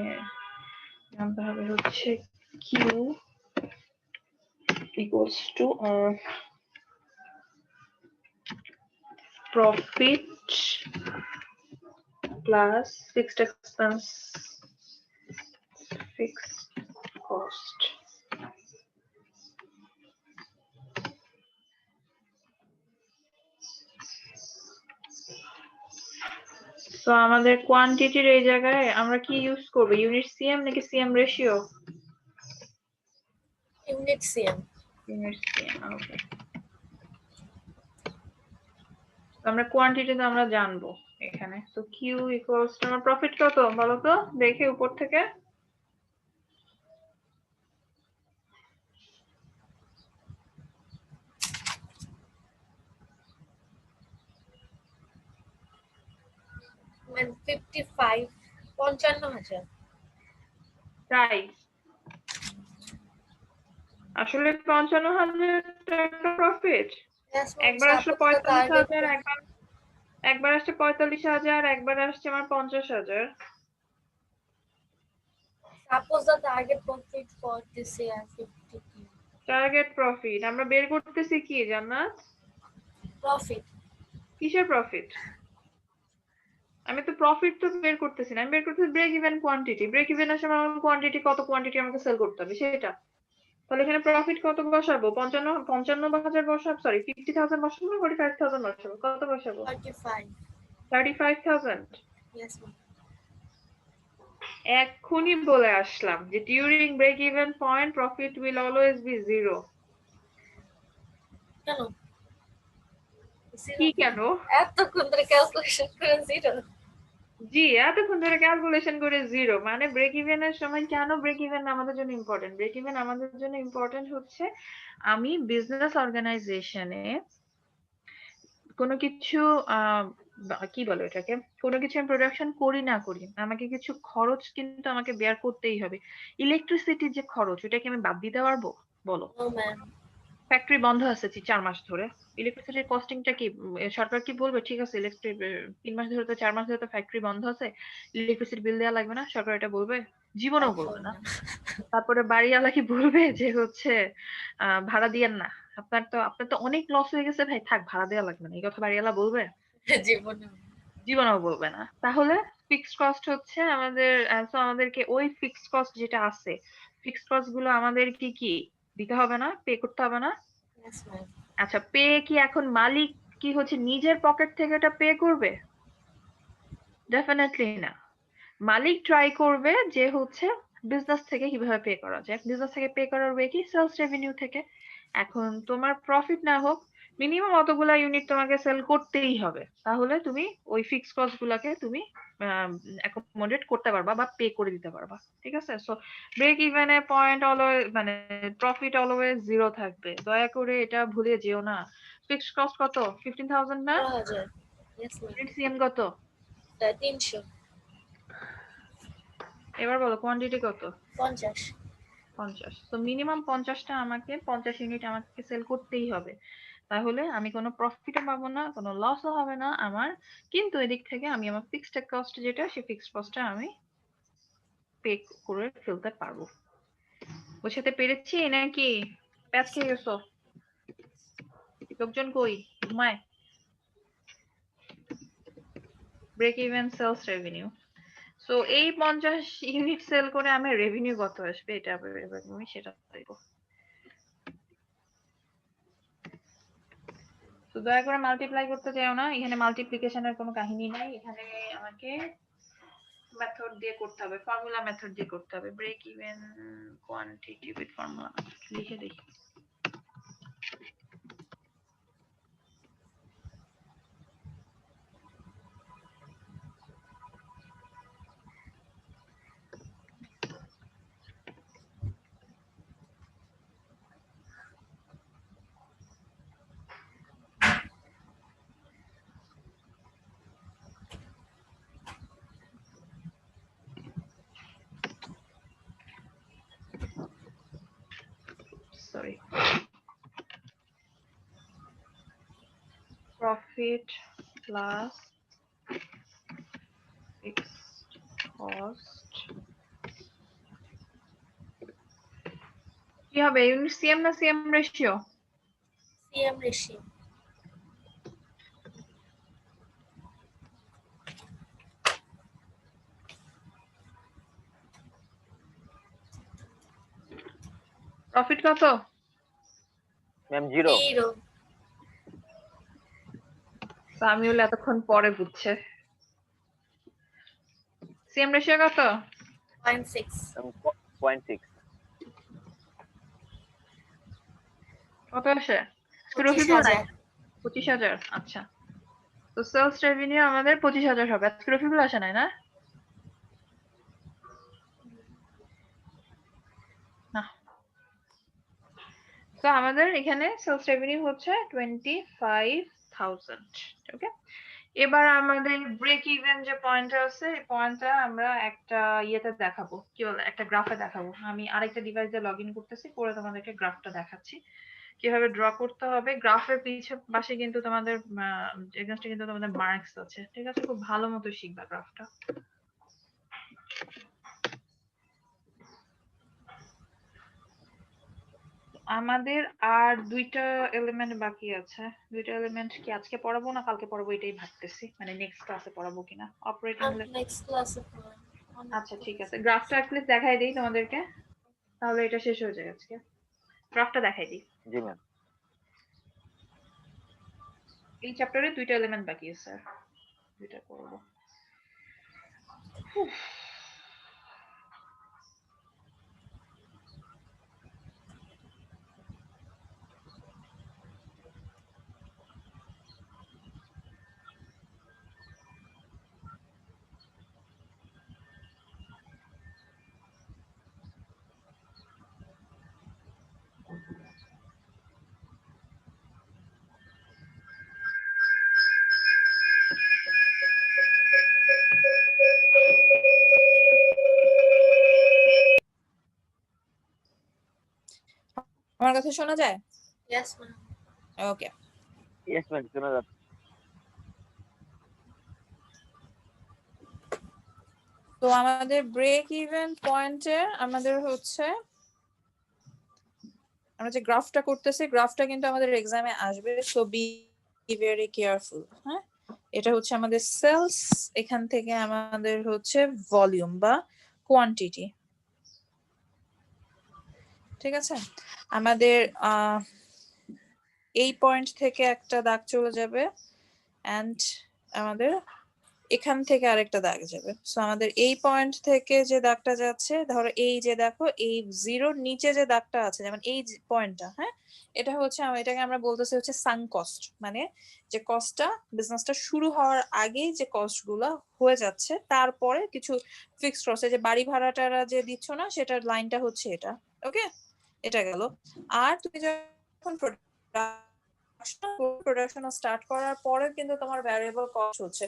জানতে হবে হচ্ছে Q equals to profit plus fixed expense, fixed cost. তো আমাদের কোয়ান্টিটির এই জায়গায় আমরা কি ইউজ করব, ইউনিট সিএম নাকি CM ratio? Unit CM. Unit CM, okay. আমরা কোয়ান্টিটি তো আমরা জানবো এখানে। সো কিউ ইকুয়ালস টু আমার প্রফিট কত বলো তো দেখে উপর থেকে। মানে 55, 55,000। তাই আসলে 55,000 টাকা প্রফিট? Yes, একবার আসলে 45,000, একবার আসছে 45,000, একবার আসছে আমার 50,000। Suppose the target profit for this year 50k. Target profit আমরা বের করতেছি কি জান্নাত? Profit. কিসের প্রফিট? আমি তো প্রফিট তো বের করতেছি না, আমি বের করতেছি break even quantity. Break even আসলে আমার কোয়ান্টিটি কত, কোয়ান্টিটি আমাকে সেল করতে হবে সেটা। তাহলে এখানে প্রফিট কত বসাবো? 55,000 বসাবো, সরি 50,000 বসাবো, 45,000 বসাবো, কত বসাবো? 45. 35,000। Yes, ma'am. এক্ষুনি বলে আসলাম যে during break even point profit will always be zero. কেন? কি Zero. কেন? এতক্ষণ ধরে ক্যালকুলেশন করে জিরো। জি, এতক্ষণ ধরে ক্যালকুলেশন করে জিরো, মানে ব্রেক ইভেনের সময় কেন ব্রেক ইভেন আমাদের জন্য ইম্পর্টেন্ট? ব্রেক ইভেন আমাদের জন্য ইম্পর্টেন্ট হচ্ছে আমি বিজনেস অর্গানাইজেশনে কোনো কিছু কি বলে এটাকে, কোনো কিছু আমি প্রোডাকশন করি না করি, আমাকে কিছু খরচ কিন্তু আমাকে বেয়ার করতেই হবে। ইলেকট্রিসিটির যে খরচ, ওটাকে আমি বাদ দিতে পারবো? বলো। No ma'am. ফ্যাক্টরি বন্ধ আছে 4 মাস ধরে, ইলেকট্রিসিটির কস্টিংটা কি সরকার কি বলবে ঠিক আছে ইলেকট্রিক 3 মাস ধরে তো 4 মাস ধরে তো ফ্যাক্টরি বন্ধ আছে, ইলেকট্রিসিটি বিল দেওয়া লাগবে না? সরকার এটা বলবে? জীবনেও বলবে না। তারপরে বাড়িওয়ালা কি বলবে যে হচ্ছে ভাড়া দিয়েন না, আপনার তো অনেক লস হয়ে গেছে ভাই, থাক ভাড়া দেওয়া লাগবে না, এই কথা বাড়িওয়ালা বলবে? জীবনে। জীবনেও বলবে না। তাহলে ফিক্সড কস্ট হচ্ছে আমাদের, so আমাদেরকে ওই ফিক্সড কস্ট যেটা আছে, ফিক্সড কস্ট গুলো আমাদের কি দিতে হবে না, পে করতে হবে না? Yes, ma'am. আচ্ছা, পে কি এখন মালিক কি হচ্ছে নিজের পকেট থেকে এটা পে করবে? ডেফিনেটলি না। মালিক ট্রাই করবে যে হচ্ছে বিজনেস থেকে কিভাবে পে করা যায়। বিজনেস থেকে পে করার ওয়ে কি? সেলস রেভিনিউ থেকে। এখন তোমার প্রফিট না হোক, মিনিমাম অতগুলা ইউনিট তোমাকে সেল করতেই হবে, তাহলে তুমি ওই ফিক্স কস্ট গুলাকে তুমি অ্যাকোমোডেট করতে পারবা বা পে করে দিতে পারবা। ঠিক আছে? সো ব্রেক ইভেনে পয়েন্ট অলওয়েজ, মানে প্রফিট অলওয়েজ জিরো থাকবে, দয়া করে এটা ভুলে যেও না। ফিক্সড কস্ট কত? 15,000 না? 4,000. Yes, ma'am. ইউনিট সিএম কত? 300. এবার বলো কোয়ান্টিটি কত? 50. 50। তো মিনিমাম 50টা আমাকে 50 ইউনিট আমাকে সেল করতেই হবে, তাহলে আমি কোনো প্রফিটও পাবো না, কোনো লসও হবে না আমার, কিন্তু এদিক থেকে আমি আমার ফিক্সড কস্ট যেটা, সেই ফিক্সড কস্টটা আমি পে করে ফেলতে পারবো। বুঝতে পেরেছি নাকি প্যাচ খেয়ে গেছো? লোকজন কই? ঘুমায়? Break even sales revenue. So এই 50 ইউনিট সেল করে আমার রেভিনিউ কত আসবে, এটা এবার আমি সেটা দেখবো। তো দয়া করে মাল্টিপ্লাই করতে চাও না, এখানে মাল্টিপ্লিকেশনের কোনো কাহিনী নাই, এখানে আমাকে মেথড দিয়ে করতে হবে, ফর্মুলা মেথড দিয়ে করতে হবে। Break even quantity with formula লিখে দিই। Sorry. Profit plus fixed cost কি হবে? ইউনিট সিএম না CM ratio? CM ratio. Profit কত? Ma'am zero. 0. সামিউল এতক্ষণ পরে বুঝছে। সিএম রেশিও কত? 0.6. 0.6। কত আসে? স্ক্রুফি গুলো নাই? 25,000. 25,000। আচ্ছা, তো সেলস রেভিনিউ আমাদের 25,000 হবে, স্ক্রুফি গুলো আসে নাই না? না। তো আমাদের এখানে সেলস রেভিনিউ হচ্ছে 25,000। ওকে, এবার আমাদের ব্রেক ইভেন যে পয়েন্টটা আছে, এই পয়েন্টটা আমরা একটা ইয়েতে দেখাবো, কি বলে, একটা গ্রাফে দেখাবো। আমি আরেকটা ডিভাইসে লগ ইন করতেছি, করে তোমাদেরকে গ্রাফটা দেখাচ্ছি কিভাবে ড্র করতে হবে। গ্রাফের পাশে কিন্তু তোমাদের এগেইনস্টে কিন্তু তোমাদের মার্কস আছে, ঠিক আছে? খুব ভালো মতো শিখবা গ্রাফটা। আমাদের আর দুইটা এলিমেন্ট বাকি আছে। দুইটা এলিমেন্ট কি আজকে পড়াবো না কালকে পড়াবো এটাই ভাবতেছি, মানে নেক্সট ক্লাসে পড়াবো কিনা। Operating Next class. আচ্ছা ঠিক আছে, গ্রাফটা অ্যাটলিস্ট দেখাই দিই তোমাদেরকে, তাহলে এটা শেষ হয়ে যায় আজকে। গ্রাফটা দেখাই দিই। জি ম্যাম। এই চ্যাপ্টারে 2টা এলিমেন্ট বাকি আছে স্যার, 2টা করব। আমার কথা শোনা যায়? Yes, ma'am. ওকে। ইয়েস ম্যাম, শোনা যাচ্ছে। তো আমাদের ব্রেক ইভেন পয়েন্টে আমাদের হচ্ছে আমরা যে গ্রাফটা করতেছি, গ্রাফটা কিন্তু আমাদের এক্সামে আসবে, সো বি ভেরি কেয়ারফুল। হ্যাঁ, এটা হচ্ছে আমাদের সেলস, এখান থেকে আমাদের হচ্ছে ভলিউম বা কোয়ান্টিটি। ঠিক আছে, আমাদের এই পয়েন্ট থেকে একটা দাগ চলে যাবে এন্ড আমাদের এখান থেকে আরেকটা দাগ যাবে। সো আমাদের এই পয়েন্ট থেকে যে দাগটা যাচ্ছে, ধরো এই যে দেখো এই জিরোর নিচে যে দাগটা আছে, যেমন এই পয়েন্টটা, হ্যাঁ, এটা হচ্ছে এটাকে আমরা বলতেছি হচ্ছে সাঙ্ক কস্ট, মানে যে কস্টটা বিজনেসটা শুরু হওয়ার আগেই যে কস্ট গুলা হয়ে যাচ্ছে, তারপরে কিছু ফিক্সড কস্ট, যে বাড়ি ভাড়াটারা যে দিচ্ছ না, সেটার লাইনটা হচ্ছে এটা। ওকে, এটা গেল। আর তুমি যখন প্রোডাকশন স্টার্ট করার পরে কিন্তু তোমার ভ্যারিয়েবল কস্ট হচ্ছে।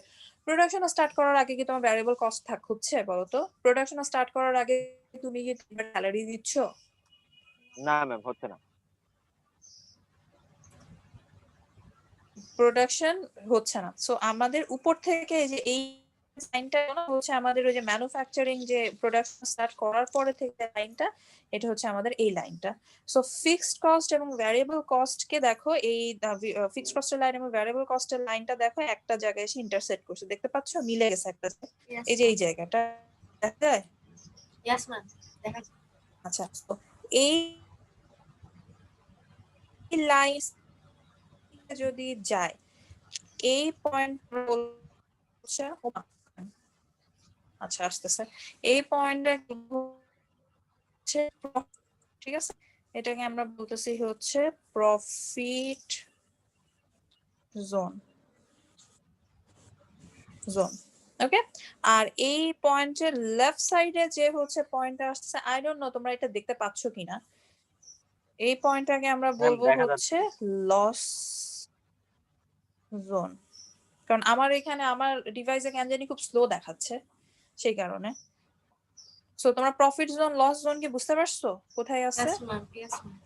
প্রোডাকশন স্টার্ট করার আগে কি তোমার ভ্যারিয়েবল কস্ট হচ্ছে বলো তো? প্রোডাকশন স্টার্ট করার আগে তুমি কি তোমার স্যালারি দিচ্ছ? না ম্যাম, হচ্ছে না। প্রোডাকশন হচ্ছে না। সো আমাদের উপর থেকে এই যে এই লাইনটা হচ্ছে আমাদের ওই যে ম্যানুফ্যাকচারিং যে প্রোডাকশন স্টার্ট করার পরে থেকে লাইনটা, এটা হচ্ছে আমাদের এই লাইনটা। সো ফিক্সড কস্ট এবং ভ্যারিয়েবল কস্ট কে দেখো, এই ফিক্সড কস্টের লাইন এবং ভ্যারিয়েবল কস্টের লাইনটা দেখো একটা জায়গায় এসে ইন্টারসেক্ট করছে, দেখতে পাচ্ছ মিলে গেছে একটা। Yes, এই যে এই ma'am. জায়গাটা দেখা যায়। Yes, ma'am. দেখা যাচ্ছে। আচ্ছা, তো এই লাইন যদি যায়, এই পয়েন্ট বলছে, আচ্ছা আসতেছে, এই পয়েন্টে হচ্ছে ঠিক আছে, এটাকে আমরা বলতেছি হচ্ছে প্রফিট জোন। ওকে, আর এই পয়েন্টের লেফট সাইডে যে হচ্ছে পয়েন্টটা আসছে, আই ডোন্ট নো তোমরা এটা দেখতে পাচ্ছ কিনা, এই পয়েন্টটাকে আমরা বলবো দেখা হচ্ছে লস জোন। কারণ আমার এখানে আমার ডিভাইসে কেন জানি খুব স্লো দেখাচ্ছে, সেই কারণে। সো তোমরা প্রফিট জোন লস জোন কি বুঝতে পারছো কোথায় আছে? Yes, ma'am. Yes, ma'am.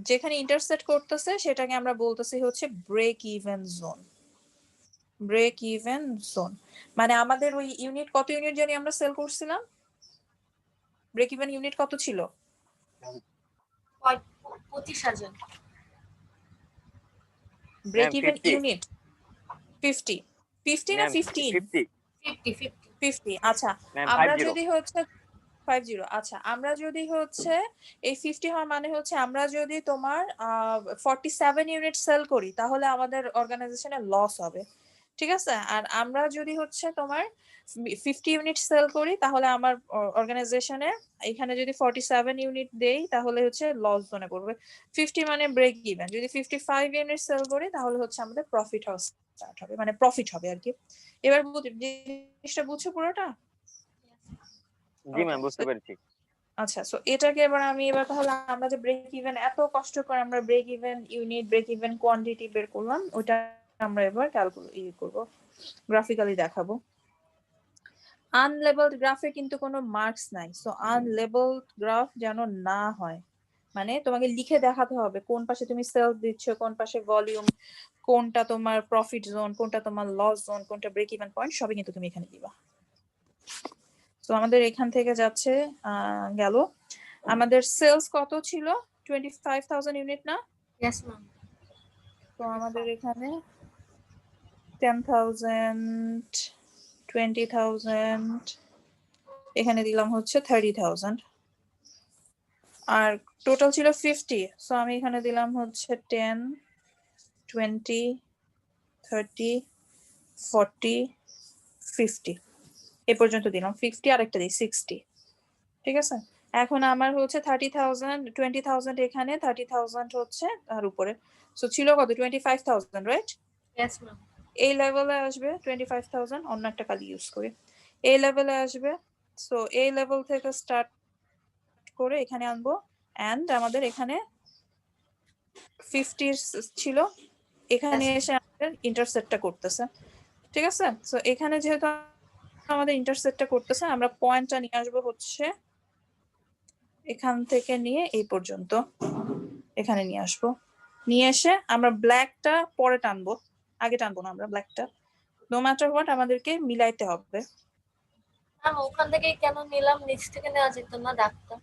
যেখানে ইন্টারসেক্ট করতেছে সেটাকে আমরা বলতেছি হচ্ছে break even zone. Break even zone মানে আমাদের ওই ইউনিট, কত ইউনিট জানি আমরা সেল করছিলাম, ব্রেক ইভেন ইউনিট কত ছিল? 25,000. ব্রেক ইভেন 50 ইউনিট 50 না 15? 50 50। আচ্ছা, ম্যাম, আমরা 50 যদি হচ্ছে 50, আচ্ছা আমরা যদি হচ্ছে এই 50 হওয়ার মানে হচ্ছে আমরা যদি তোমার 47 ইউনিট সেল করি, তাহলে আমাদের অর্গানাইজেশনে লস হবে। ঠিক আছে, আর আমরা যদি হচ্ছে তোমার 50 ইউনিট সেল করি, তাহলে আমার অর্গানাইজেশনে এখানে যদি 47 ইউনিট দেই, তাহলে হচ্ছে লস জোনে পড়বে। 50 মানে ব্রেক ইভেন। যদি 55 ইউনিট সেল করি, তাহলে হচ্ছে আমাদের প্রফিট হাউস স্টার্ট হবে, মানে প্রফিট হবে আর কি। এবার জিনিসটা বুঝছো পুরোটা? জি ম্যাম, বুঝতে পেরেছি। আচ্ছা, সো এটাকে এবার তাহলে আমরা যে ব্রেক ইভেন এত কষ্ট করে আমরা break even unit, break even quantity বের করলাম, ওটা আমরা এবার ক্যালকুলেট করব, গ্রাফিক্যালি দেখাবো। আনলেবেলড গ্রাফে কিন্তু কোনো মার্কস নাই, সো আনলেবেলড গ্রাফ যেন না হয়, মানে তোমাকে লিখে দেখাতে হবে কোন পাশে তুমি সেলস দিচ্ছ, কোন পাশে ভলিউম, কোনটা তোমার প্রফিট জোন, কোনটা তোমার লস জোন, কোনটা ব্রেক ইভেন পয়েন্ট, সবই কিন্তু তুমি এখানে দিবা। তো আমাদের এখান থেকে যাচ্ছে গেল, আমাদের সেলস কত ছিল? 25,000 ইউনিট না? Yes, ma'am. তো আমাদের এখানে 10,000, 20,000, এখানে দিলাম হচ্ছে 30,000। আর টোটাল ছিল 50, সো আমি এখানে দিলাম হচ্ছে 10 20 30 40 50 এ পর্যন্ত দিলাম। 50 আর একটা দিই 60, ঠিক আছে। এখন আমার হচ্ছে 30,000 20,000 এখানে, 30,000 হচ্ছে তার উপরে, সো ছিল কত 25,000, রাইট? Yes ma'am. এই লেভেলে আসবে 25,000, অন্য একটা কালি ইউজ করি, এই লেভেলে আসবে। সো এই লেভেল থেকে স্টার্ট করে এখানে আনবো, এন্ড আমাদের এখানে 50 ছিল, এখানে এসে আমাদের ইন্টারসেপ্টটা করতেছে, ঠিক আছে। সো এখানে যেহেতু আমাদের ইন্টারসেপ্টটা করতেছে, আমরা পয়েন্টটা নিয়ে আসবো হচ্ছে এখান থেকে নিয়ে এই পর্যন্ত, এখানে নিয়ে আসবো। নিয়ে এসে আমরা ব্ল্যাকটা পরে টানবো, আগে টানবো না আমরা ব্ল্যাকটা। নো ম্যাটার হোয়াট আমাদেরকে মিলাইতে হবে। ম্যাম ওখান থেকে কেন নিলাম, নিচ থেকে নেওয়া যেত না ডাকটা?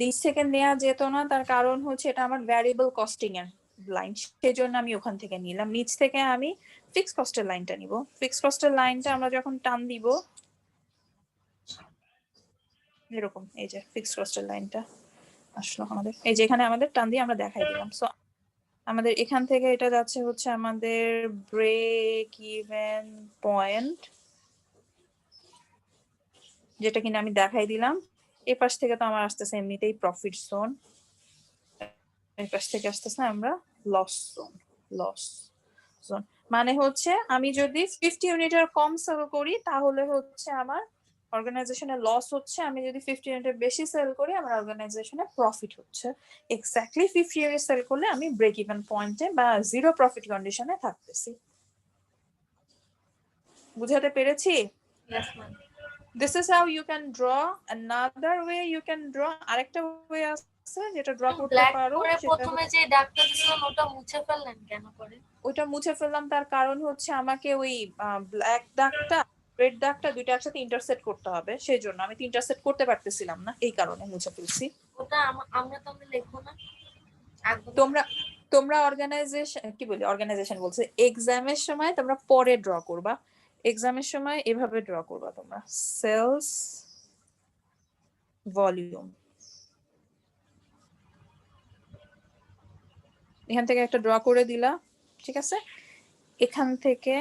নিচ থেকে নেওয়া যেত না, তার কারণ হচ্ছে এটা আমার ভ্যারিয়েবল কস্টিং এর লাইন, সেই জন্য আমি ওখান থেকে নিলাম। নিচ থেকে আমি ফিক্স কস্টের লাইনটা নিব। ফিক্স কস্টের লাইনটা আমরা যখন টান দিব এরকম, এই যে ফিক্স কস্টের লাইনটা আসলো আমাদের, এই যে এখানে আমাদের টান দিয়ে আমরা দেখাই দিলাম। সো আমাদের এখান থেকে এটা যাচ্ছে হচ্ছে আমাদের ব্রেক ইভেন পয়েন্ট, যেটা কিনা আমি দেখাই দিলাম। এই পাশ থেকে তো আমার আসতেছে এমনিতেই প্রফিট জোন, এই পাশ থেকে আসতেছে আমরা লস জোন। লস জোন মানে হচ্ছে আমি যদি 50 ইউনিটের কম সেল করি তাহলে হচ্ছে আমার অর্গানাইজেশনের লস হচ্ছে, আমি যদি 50 ইউনিটের বেশি সেল করি আমার অর্গানাইজেশনের প্রফিট হচ্ছে। এক্স্যাক্টলি 50 ইউনিট সেল করলে আমি ব্রেক ইভেন পয়েন্টে বা জিরো প্রফিট কন্ডিশনে থাকতেছি। বুঝাতে পেরেছি? Yes ma'am. This is how you can draw. Another way you can draw, আরেকটা ওয়ে আছে যেটা ড্র করতে ব্ল্যাক পারো, করে সেটা প্রথমে যে ডাকটা দিছিলেন ওটা মুছে ফেললেন কেন করে? ওইটা মুছে ফেললাম, তার কারণ হচ্ছে আমাকে ওই ব্ল্যাক দাগটা রেড দাগটা দুইটা একসাথে ইন্টারসেক্ট করতে হবে, সেই জন্য আমি ইন্টারসেক্ট করতে পারতেছিলাম না, এই কারণে মুছে ফেলছি। ওটা আমরা তো লিখবো না একদম। তোমরা অর্গানাইজেশন কি বলি, অর্গানাইজেশন বলছে, এক্সামের সময় তোমরা পরে ড্র করবা, এক্সামের সময় এভাবে ড্র করবা তোমরা, সেলস ভলিউম, এখান থেকে একটা ড্র করে দিলা, ঠিক আছে। এখান থেকে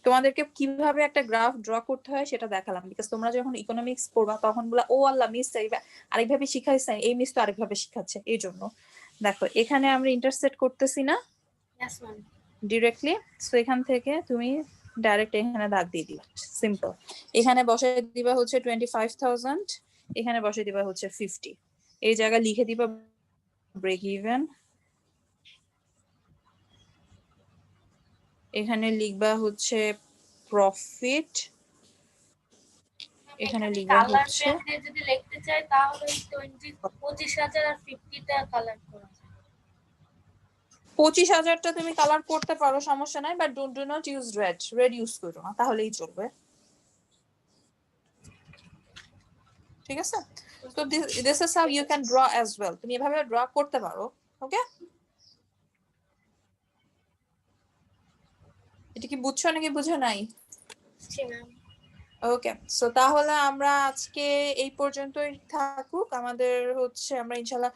তোমাদেরকে কিভাবে একটা গ্রাফ ড্র করতে হয় সেটা দেখালাম, বিকজ তোমরা যখন ইকোনমিক্স পড়বা তখন বলা ও আল্লাহ মিস আরেকভাবে শিখাইছে, এই মিস তো আরেকভাবে শিখাচ্ছে, এই জন্য দেখো এখানে আমরা ইন্টারসেক্ট করতেছি না ইয়েস ম্যাম। ডিরেক্টলি, সো এখান থেকে তুমি ডাইরেক্ট এখানে দাগ দিয়ে দিবা, সিম্পল। এখানে বসে দিবা হচ্ছে 25,000, এখানে বসে দিবা হচ্ছে 50, এই জায়গা লিখে দিবা ব্রেক ইভেন, এখানে লিখবা হচ্ছে প্রফিট, এখানে লিখবা হচ্ছে যদি লিখতে চাই তাহলে 25,000 আর 50টা কালার করা যায়। 25,000টা তুমি কালার করতে পারো, সমস্যা নাই, but do not use red, red use করো না, তাহলেই চলবে, ঠিক আছে। তো this is how you can draw as well, তুমি এভাবে ড্র করতে পারো, ওকে। এটা কি বুঝছো নাকি বুঝো নাই? জি ম্যাম। ওকে, সো তাহলে আমরা আজকে এই পর্যন্তই থাকুক, আমাদের হচ্ছে আমরা ইনশাআল্লাহ